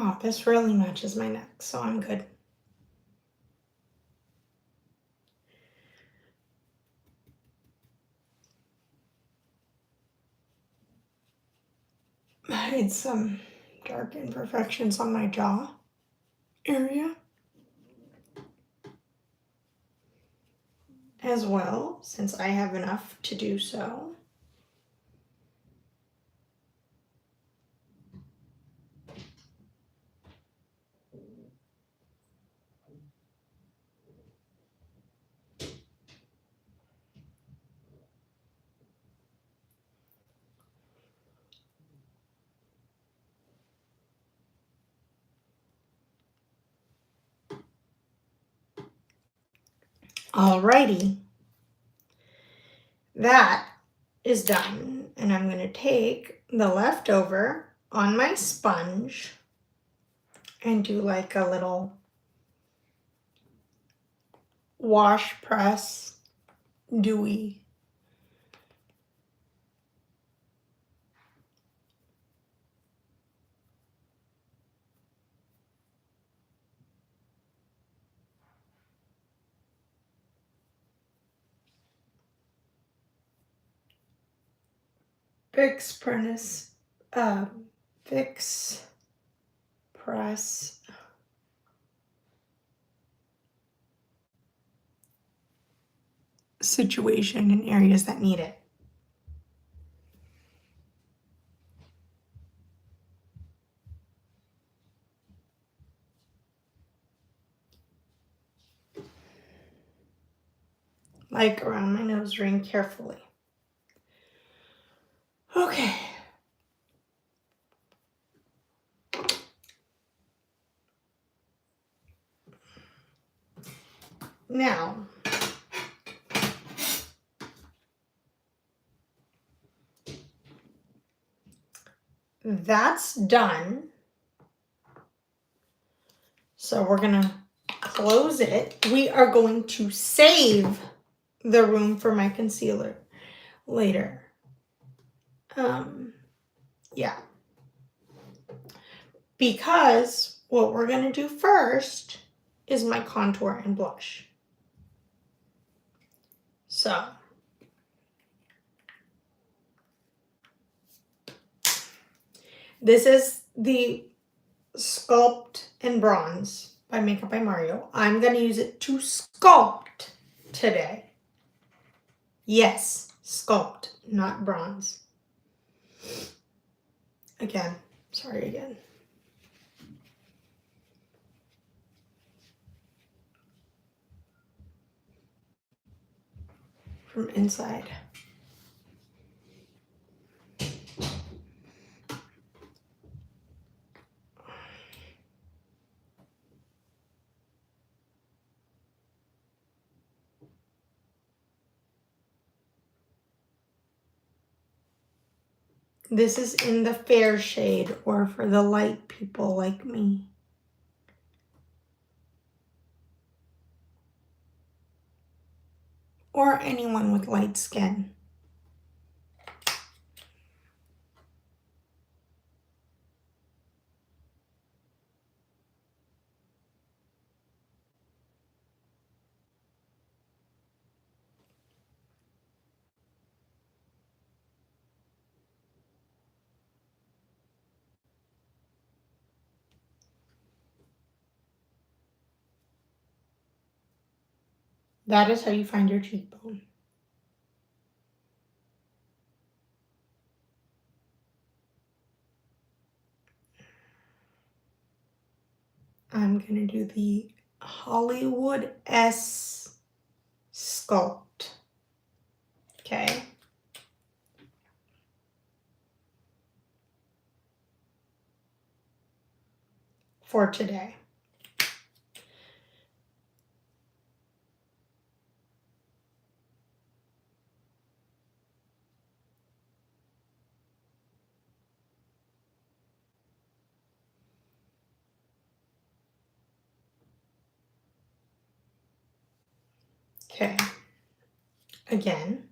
[SPEAKER 1] Oh, this really matches my neck, so I'm good. I had some dark imperfections on my jaw area as well, since I have enough to do so. Alrighty, that is done, and I'm going to take the leftover on my sponge and do like a little wash press dewy. Fix press, fix press situation in areas that need it. Like around my nose ring carefully. Okay. Now, that's done. So we're going to close it. We are going to save the room for my concealer later. Yeah. Because what we're going to do first is my contour and blush. So, this is the Sculpt and Bronze by Makeup by Mario. I'm going to use it to sculpt today. Yes, sculpt, not bronze. Again, sorry again. From inside. This is in the fair shade, or for the light people like me. Or anyone with light skin. That is how you find your cheekbone. I'm going to do the Hollywood S Sculpt. Okay. For today. Okay. Again.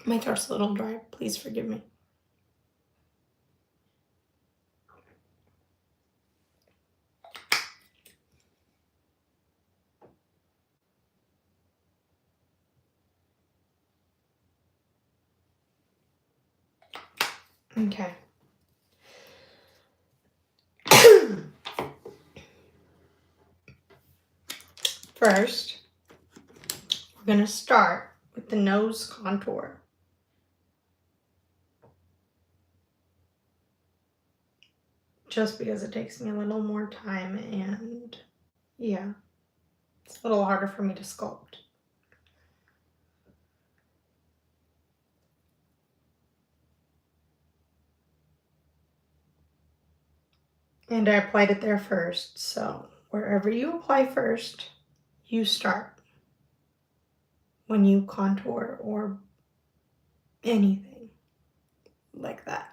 [SPEAKER 1] My throat's a little dry. Please forgive me. Okay. First, we're going to start with the nose contour. Just because it takes me a little more time and yeah, it's a little harder for me to sculpt. And I applied it there first, so wherever you apply first, you start when you contour or anything like that.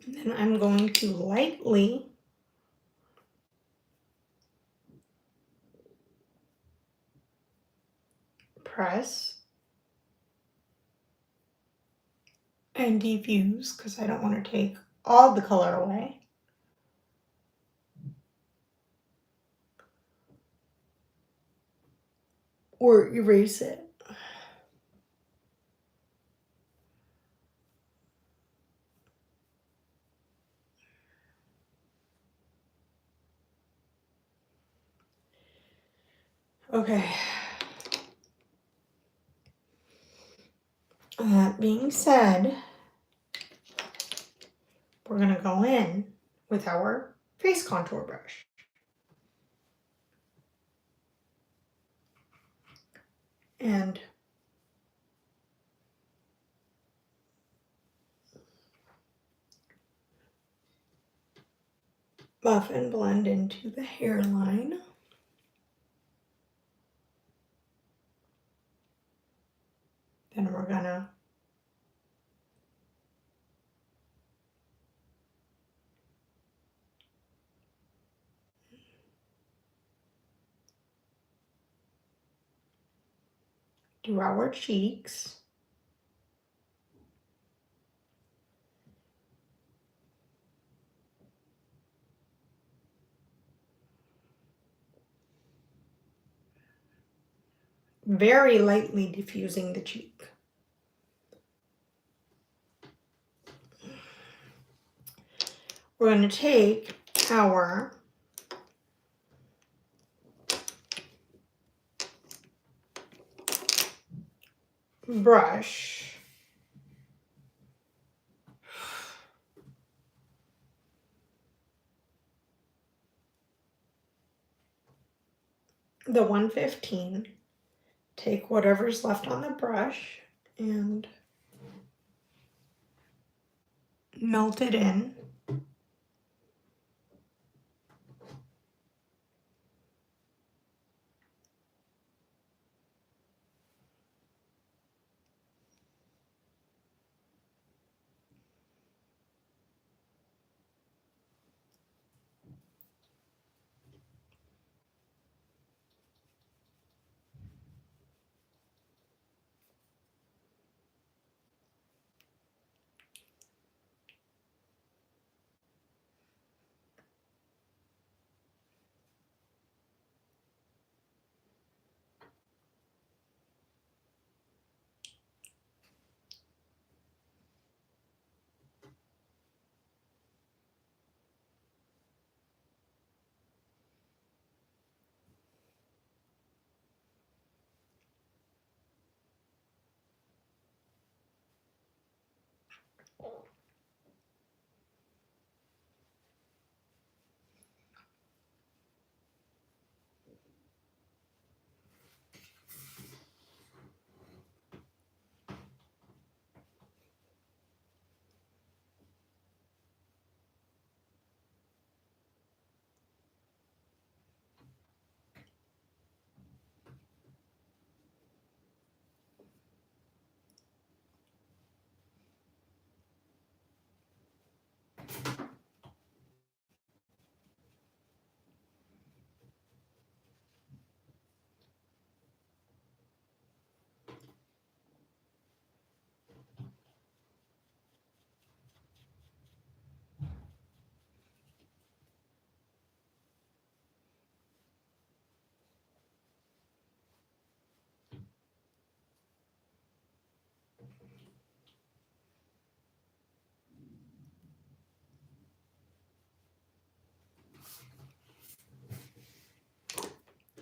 [SPEAKER 1] And then I'm going to lightly press and diffuse because I don't want to take all the color away. Or erase it. Okay. That being said, we're going to go in with our face contour brush. And buff and blend into the hairline. Then we're going to do our cheeks. Very lightly diffusing the cheek. We're going to take our brush the 115, take whatever's left on the brush and melt it in.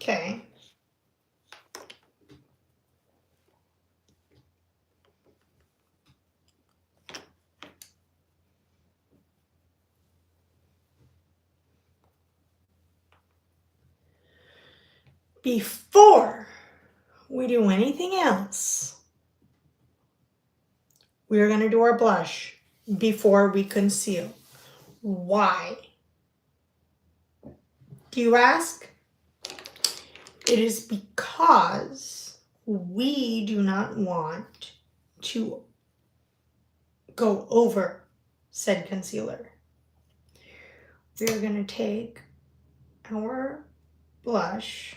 [SPEAKER 1] Okay. Before we do anything else, we're going to do our blush before we conceal. Why? Do you ask? It is because we do not want to go over said concealer. We are going to take our blush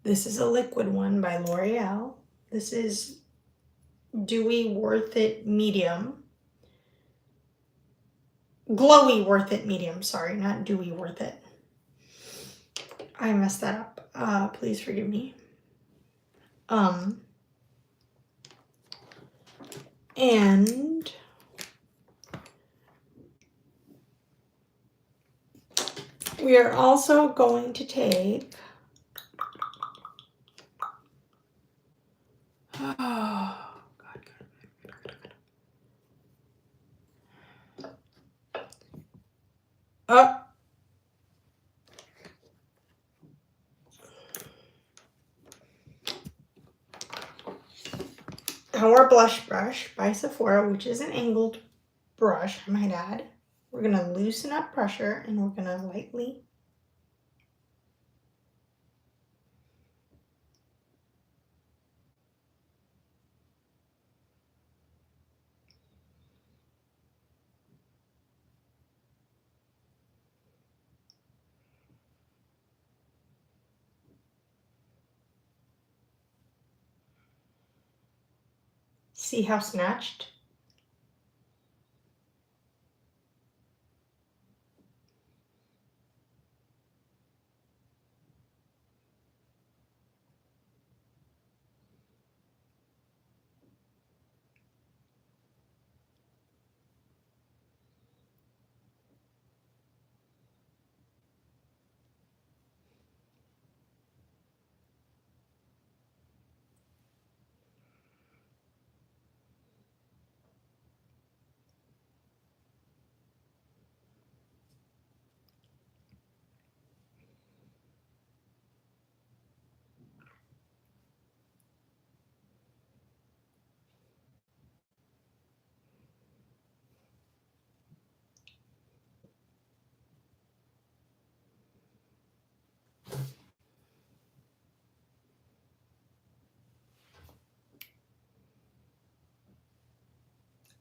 [SPEAKER 1] This is a liquid one by L'Oreal. This is Dewy Worth It Medium. Glowy Worth It Medium, sorry, not Dewy Worth It. I messed that up. Please forgive me. And we are also going to take our blush brush by Sephora, which is an angled brush, I might add. We're going to loosen up pressure and we're going to lightly see how snatched.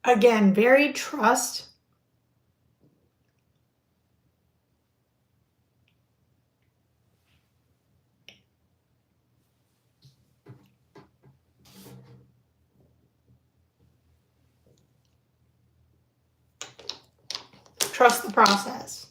[SPEAKER 1] Again, very trust. Trust the process.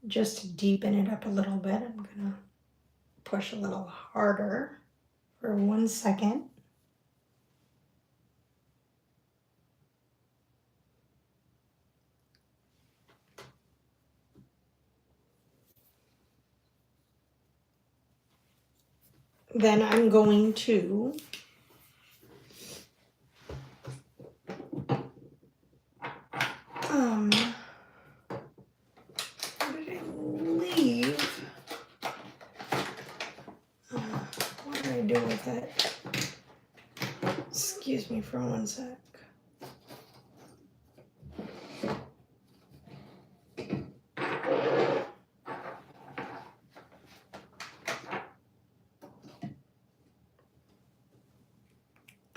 [SPEAKER 1] Just to deepen it up a little bit, I'm going to push a little harder for 1 second. Then I'm going to where did I leave? What did I do with it? Excuse me for 1 sec.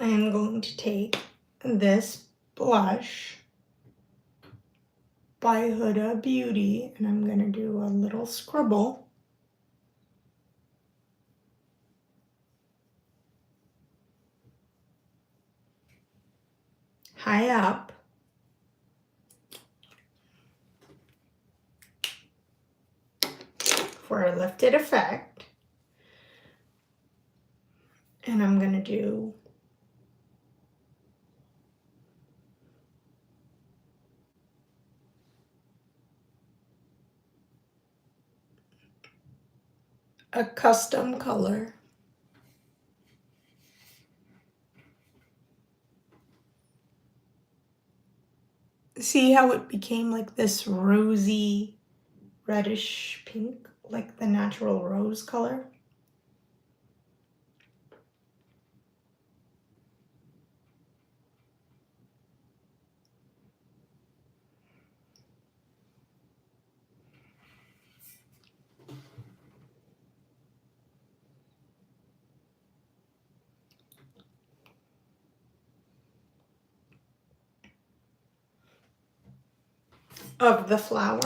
[SPEAKER 1] I'm going to take this blush by Huda Beauty, and I'm going to do a little scribble. High up. For a lifted effect. And I'm going to do a custom color. See how it became like this rosy, reddish pink, like the natural rose color? Of the flower.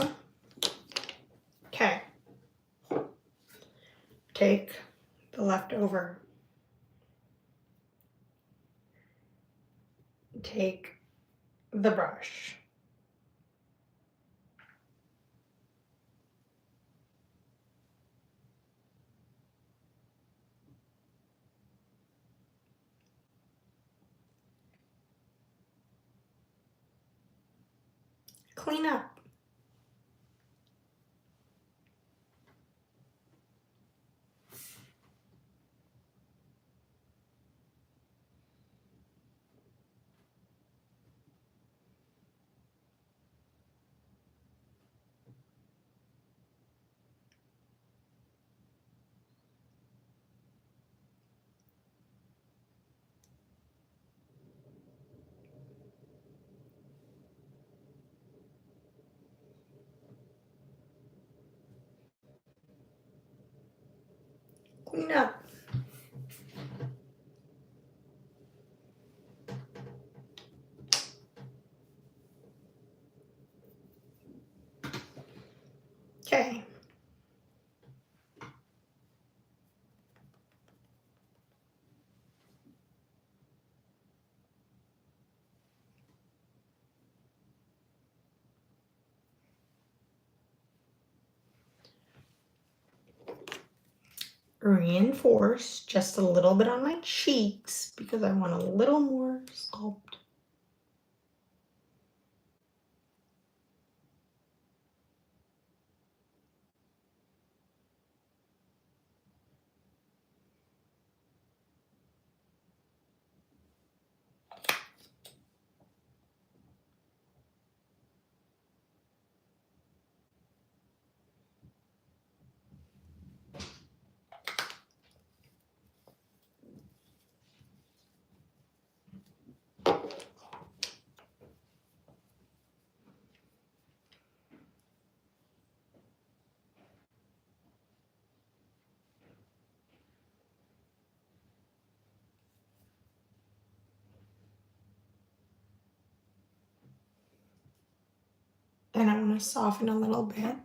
[SPEAKER 1] Okay. Take the leftover. Take the brush. Clean up. Clean up. Okay. Reinforce just a little bit on my cheeks because I want a little more sculpt. And I want to soften a little bit.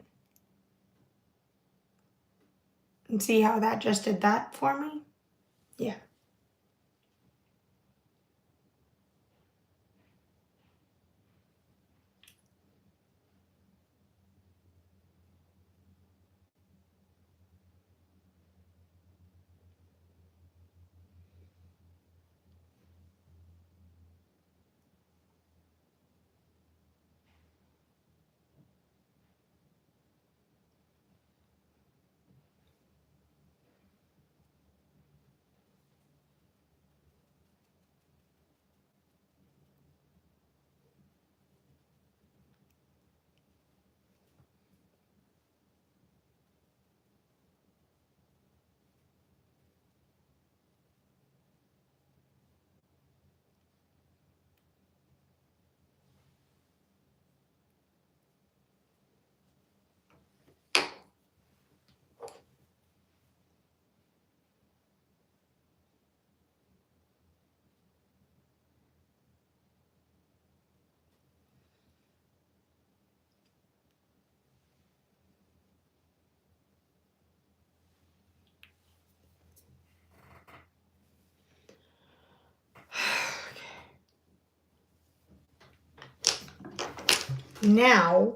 [SPEAKER 1] And see how that just did that for me? Yeah. Now,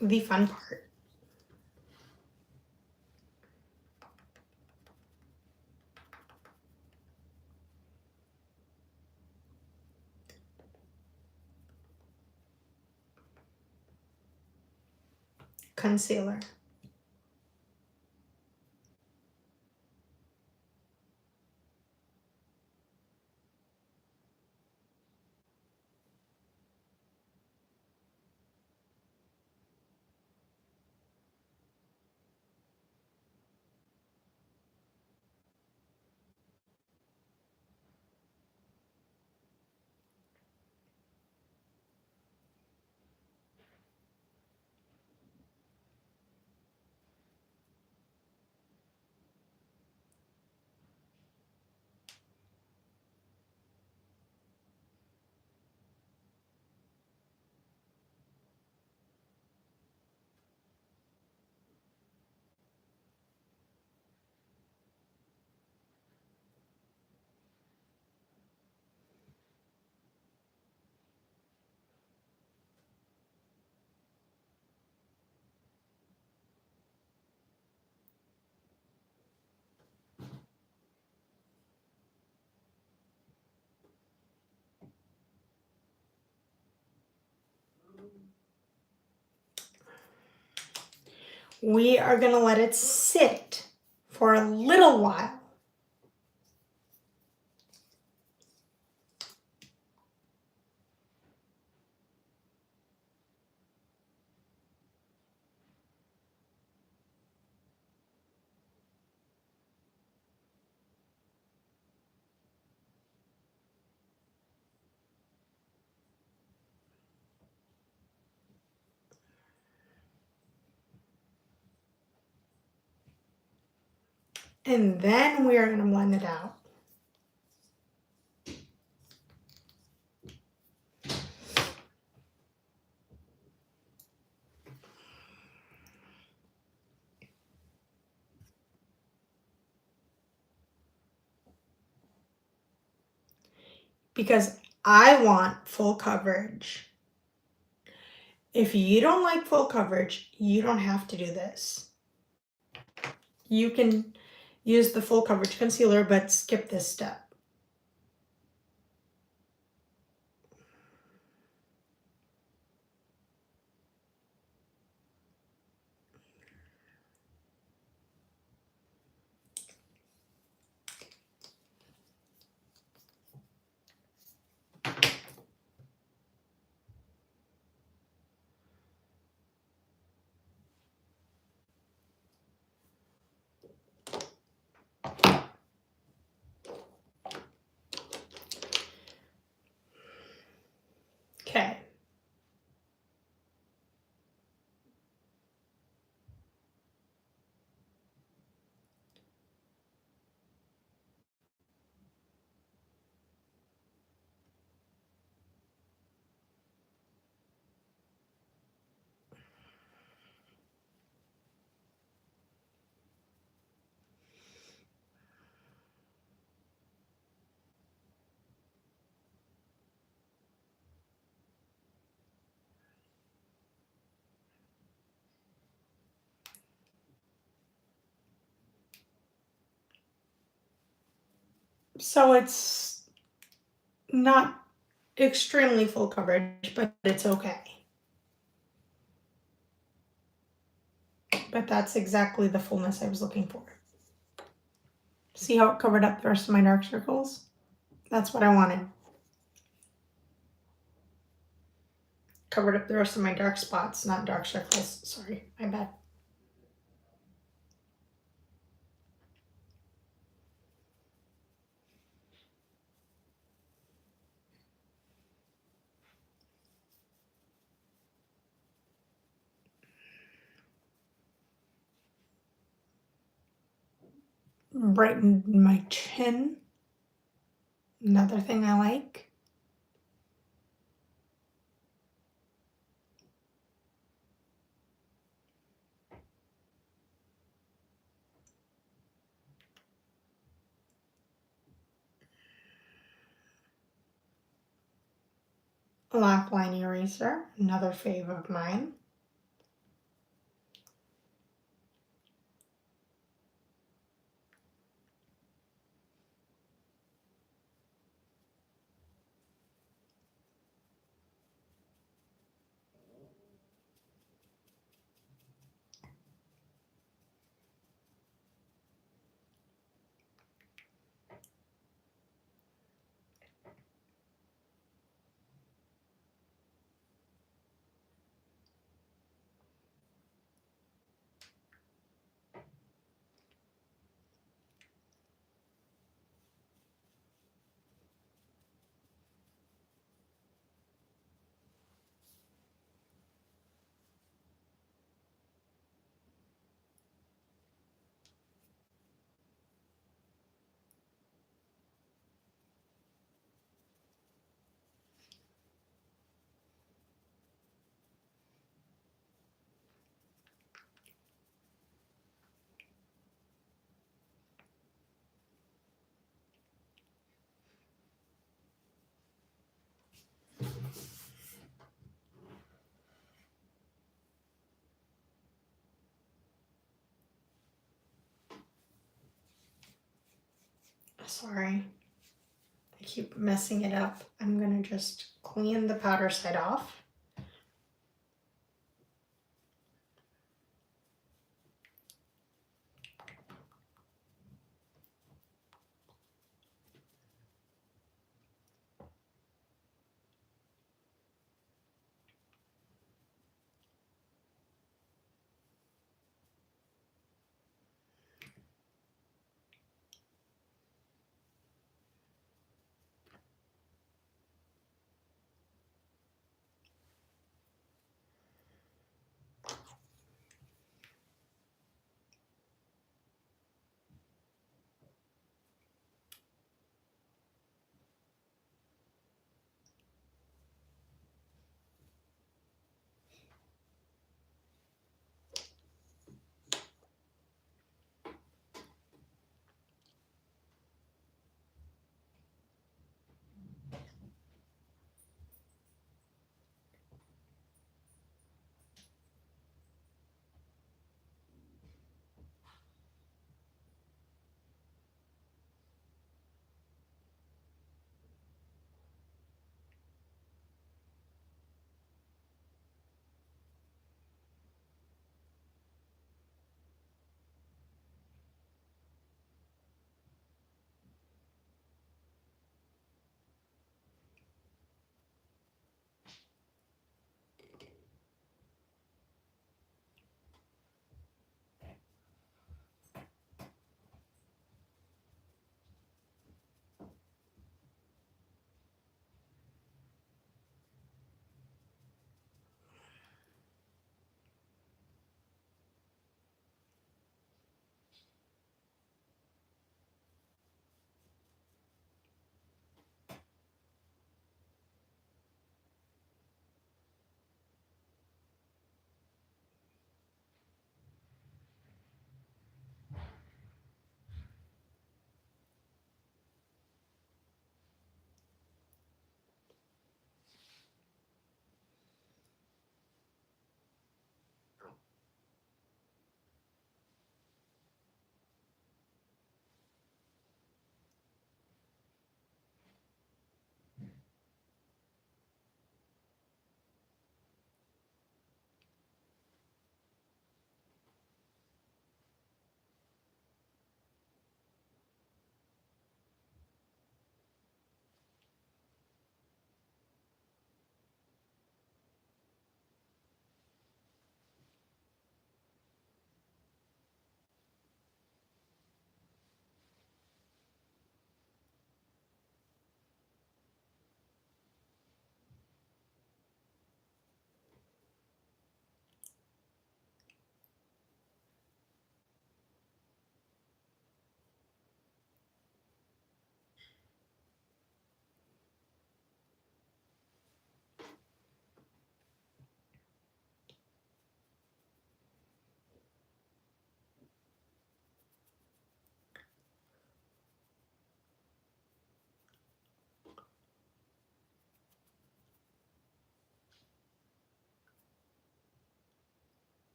[SPEAKER 1] the fun part. Concealer. We are going to let it sit for a little while. And then we are going to blend it out. Because I want full coverage. If you don't like full coverage, you don't have to do this. You can use the full coverage concealer, but skip this step. Okay. So it's not extremely full coverage, but it's okay. But that's exactly the fullness I was looking for. See how it covered up the rest of my dark circles? That's what I wanted. Covered up the rest of my dark spots, not dark circles. Sorry, my bad. Brightened my chin. Another thing I like. Black line eraser, another fave of mine. Sorry, I keep messing it up. I'm gonna just clean the powder side off.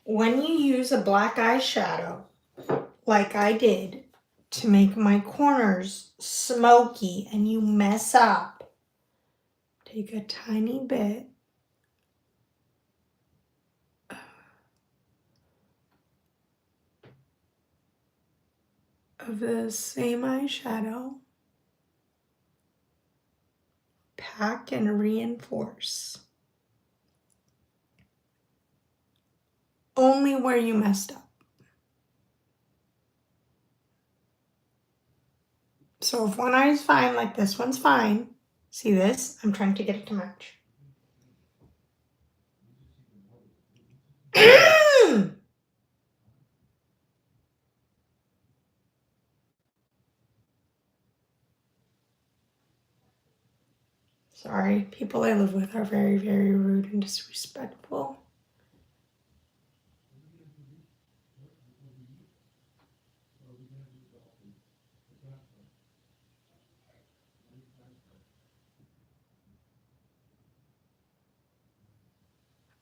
[SPEAKER 1] when you use a black eyeshadow, like I did, to make my corners smoky and you mess up, take a tiny bit of the same eyeshadow, pack and reinforce. Only where you messed up. So if one eye is fine, like this one's fine, see this? I'm trying to get it to match. Sorry, people I live with are very, very rude and disrespectful.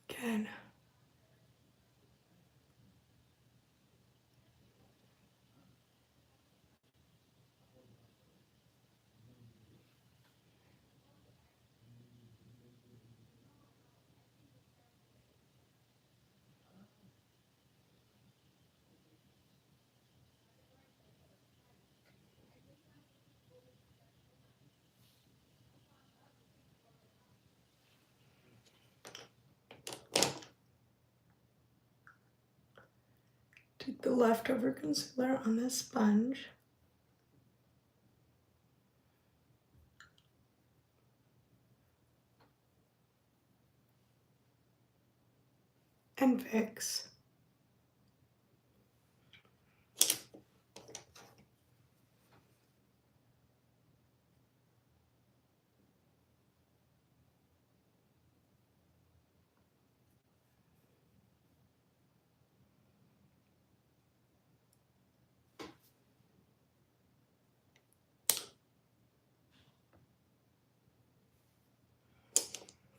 [SPEAKER 1] Again. Take the leftover concealer on this sponge. And fix.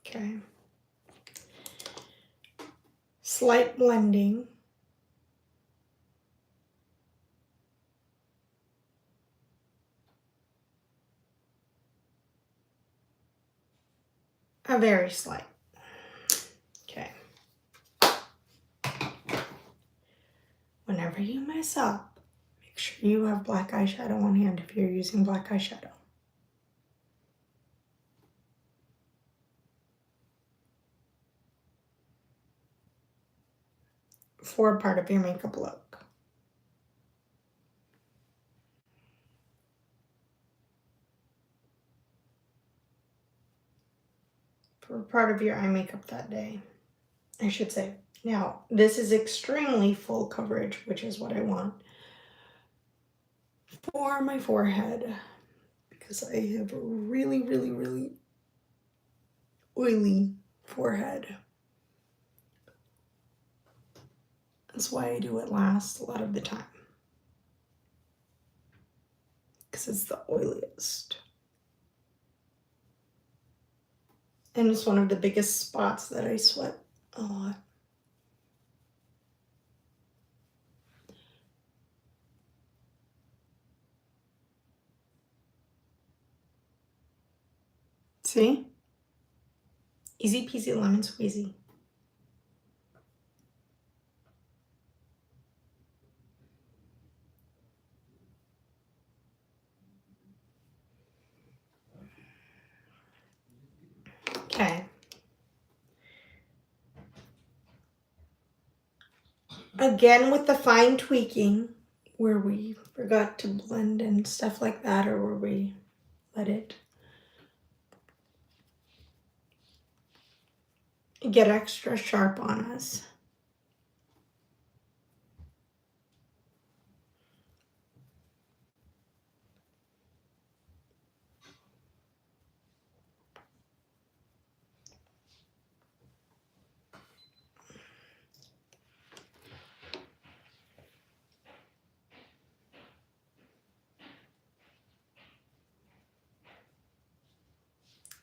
[SPEAKER 1] Okay. Slight blending. A very slight. Okay. Whenever you mess up, make sure you have black eyeshadow on hand if you're using black eyeshadow. For part of your makeup look. For part of your eye makeup that day, I should say. Now, this is extremely full coverage, which is what I want for my forehead, because I have a really, really, really oily forehead. That's why I do it last a lot of the time, because it's the oiliest. And it's one of the biggest spots that I sweat a lot. See? Easy peasy lemon squeezy. Okay. Again with the fine tweaking, where we forgot to blend and stuff like that, or where we let it get extra sharp on us.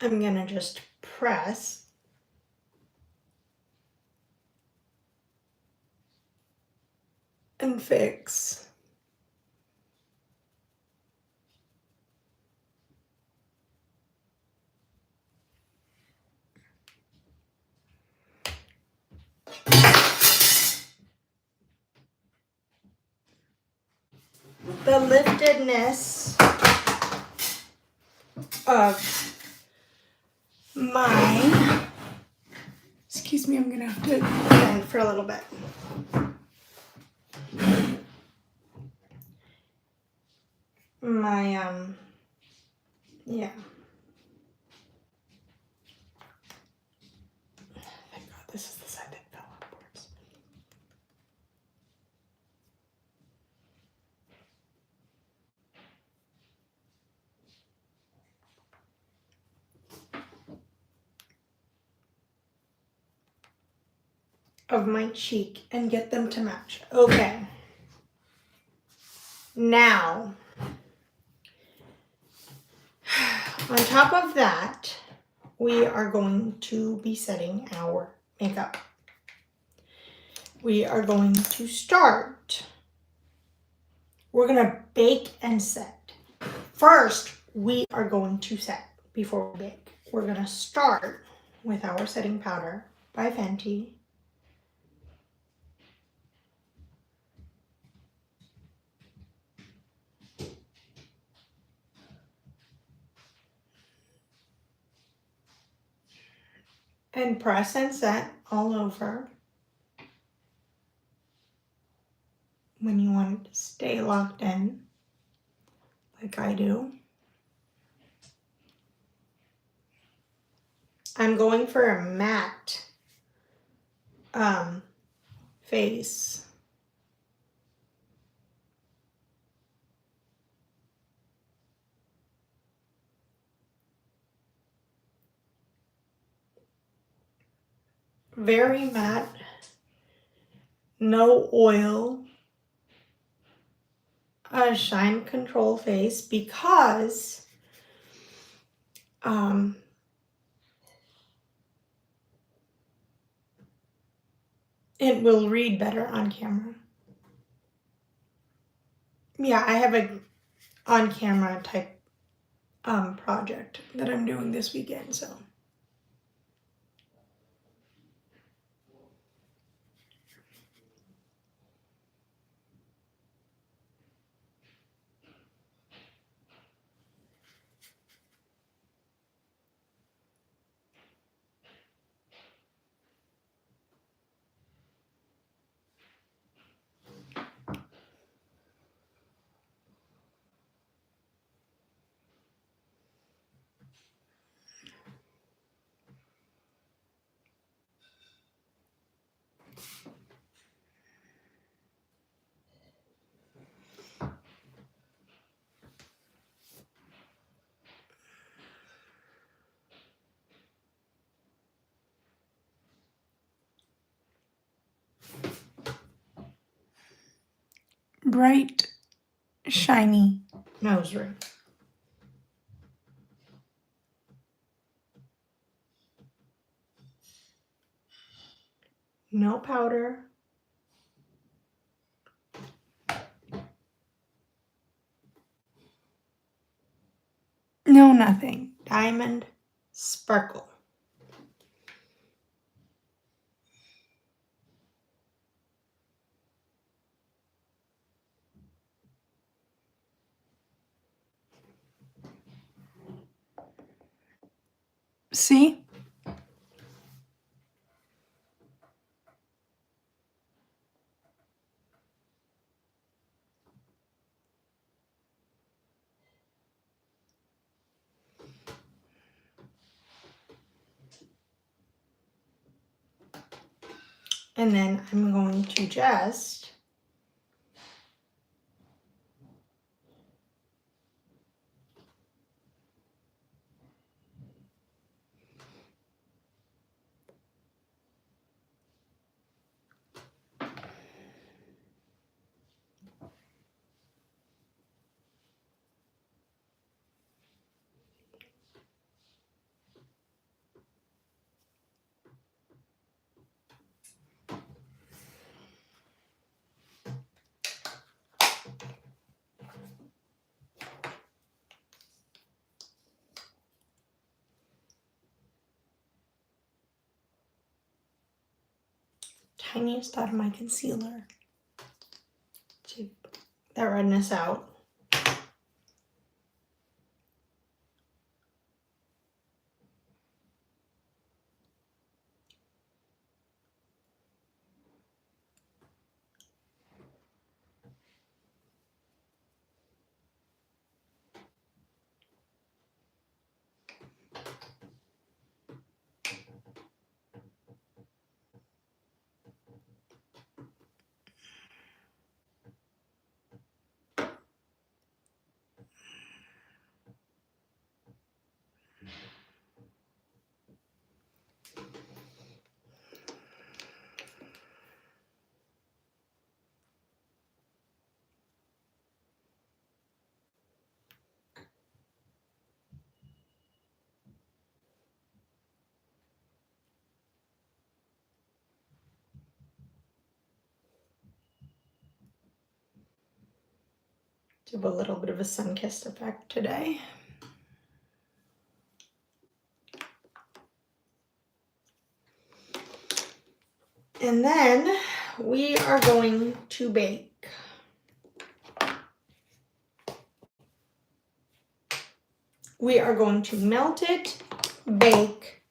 [SPEAKER 1] I'm gonna just press and fix. The liftedness of my, excuse me, I'm gonna have to bend for a little bit. My, yeah. Thank God this is the side that fell upwards. Of my cheek and get them to match. Okay. Now, on top of that, we are going to be setting our makeup. We are going to start. We're going to bake and set. First, we are going to set before we bake. We're going to start with our setting powder by Fenty. And press and set all over when you want it to stay locked in, like I do. I'm going for a matte face. Very matte, no oil, a shine control face because it will read better on camera. Yeah, I have a on camera type project that I'm doing this weekend, so. Bright, shiny nose ring. No powder. No nothing. Diamond sparkle. See? And then I'm going to just tiniest dot of my concealer to get that redness out. Do a little bit of a sun-kissed effect today. And then we are going to bake. We are going to melt it, bake,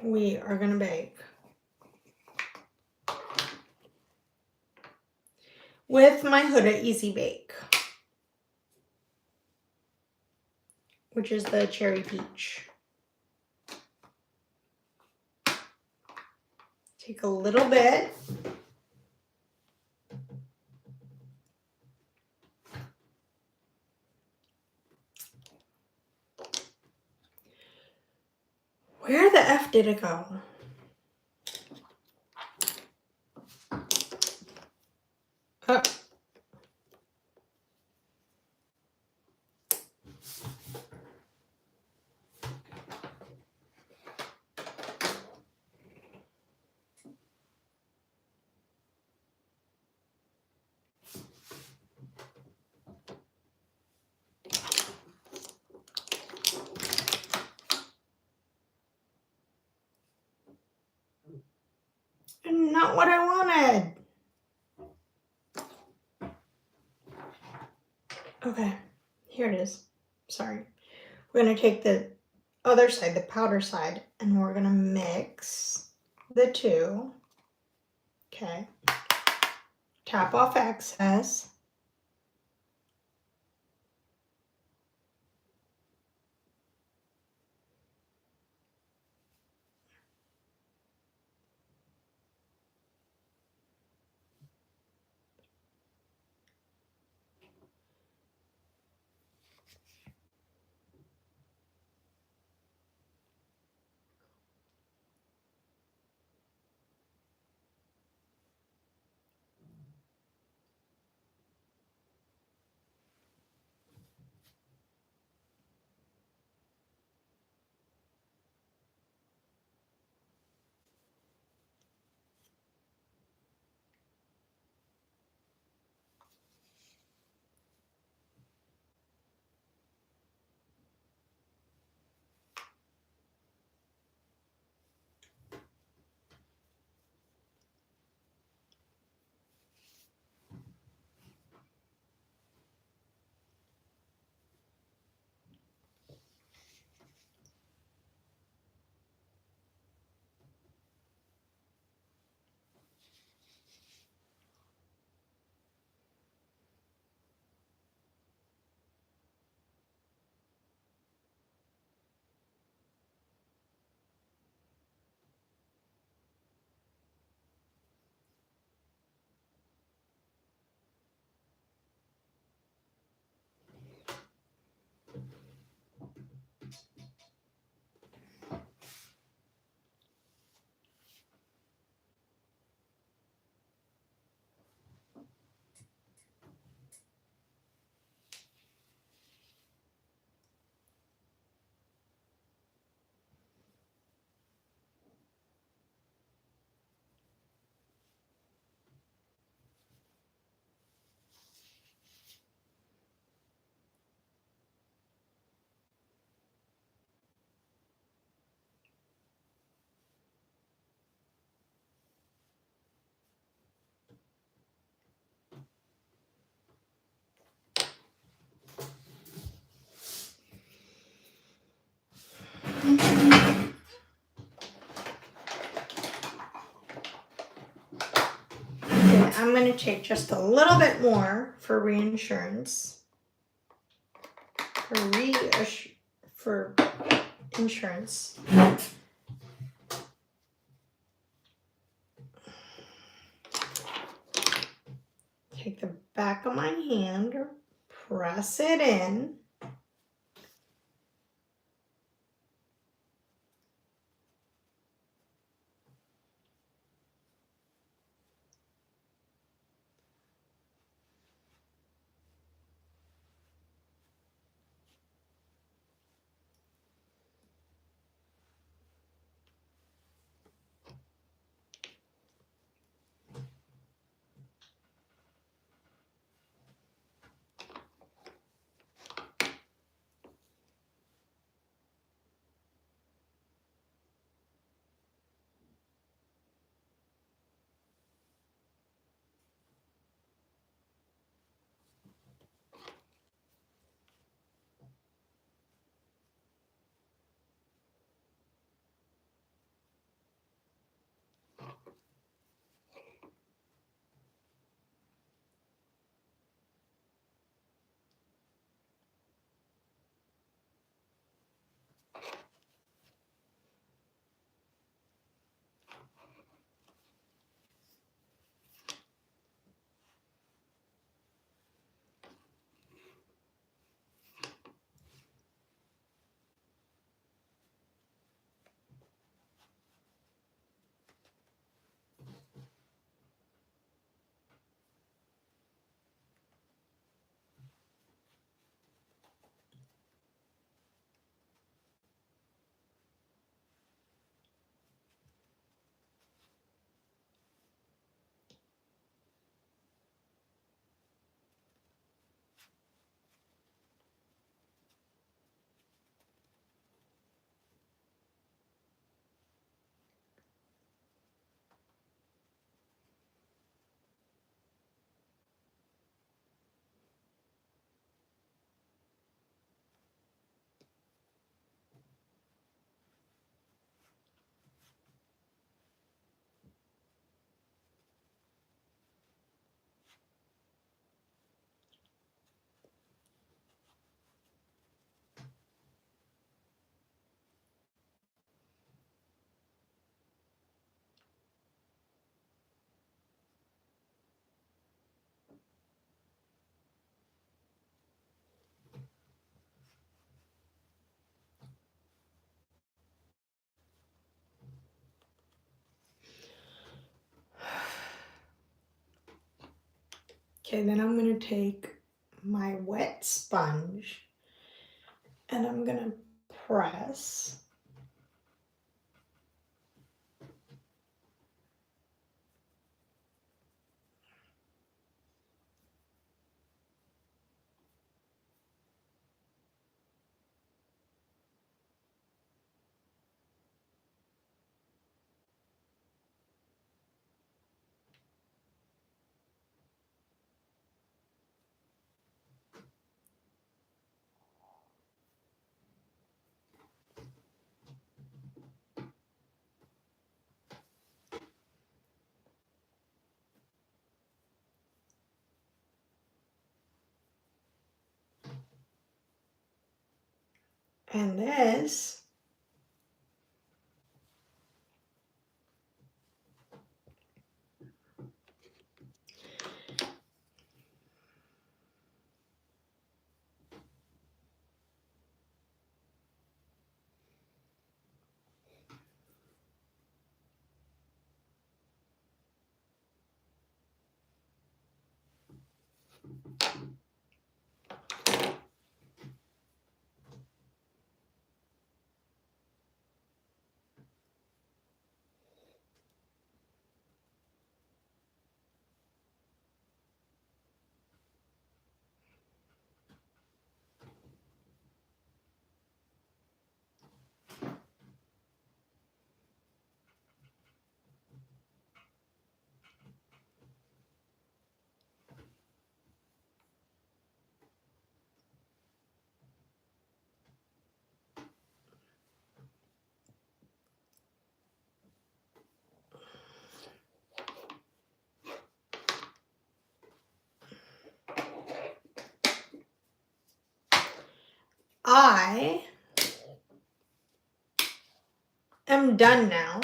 [SPEAKER 1] we are going to bake. With my Huda Easy Bake, which is the cherry peach. Take a little bit. Where the F did it go? Oh. Not what I wanted. Okay, here it is. Sorry. We're going to take the other side, the powder side, and we're going to mix the two. Okay. Tap off excess. I'm going to take just a little bit more for reinsurance. For insurance. Take the back of my hand, press it in. Okay, then I'm going to take my wet sponge and I'm going to press. And this I am done now.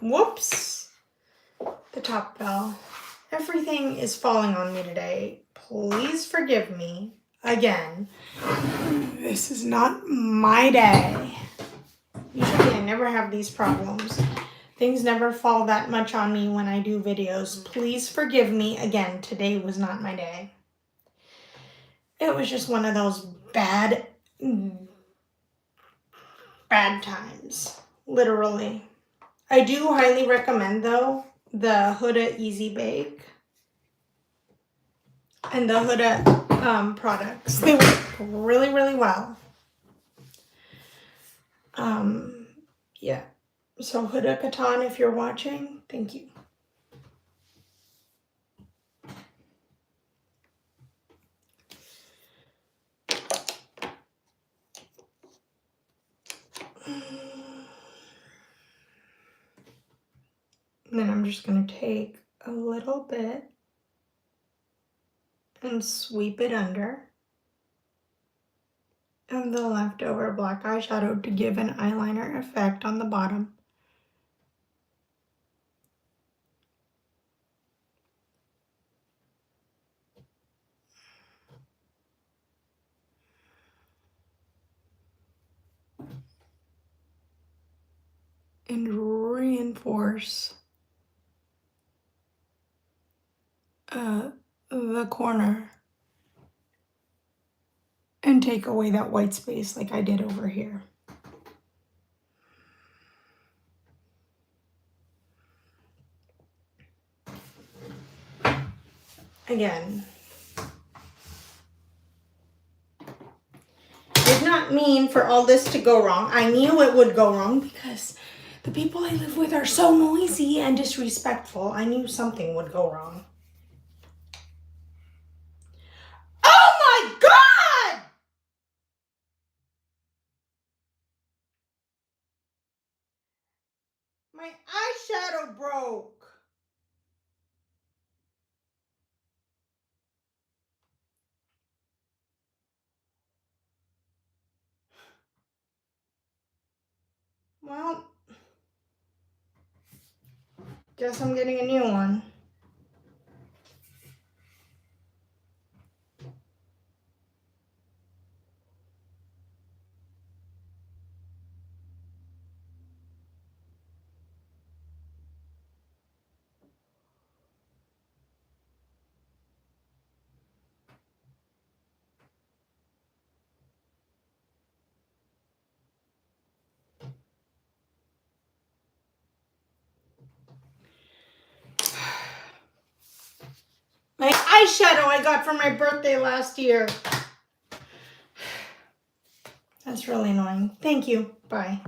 [SPEAKER 1] Whoops. The top fell. Everything is falling on me today. Please forgive me. Again, this is not my day. Usually I never have these problems. Things never fall that much on me when I do videos. Please forgive me. Again, today was not my day. It was just one of those bad times. Literally. I do highly recommend, though, the Huda Easy Bake and the Huda products. They work really, really well. Yeah. So Huda Katan, if you're watching, thank you. And then I'm just going to take a little bit and sweep it under of the leftover black eyeshadow to give an eyeliner effect on the bottom. And reinforce the corner and take away that white space like I did over here. Again, did not mean for all this to go wrong. I knew it would go wrong because the people I live with are so noisy and disrespectful. I knew something would go wrong. Oh my God! My eyeshadow broke. Well, guess I'm getting a new one. My eyeshadow I got for my birthday last year. That's really annoying. Thank you. Bye.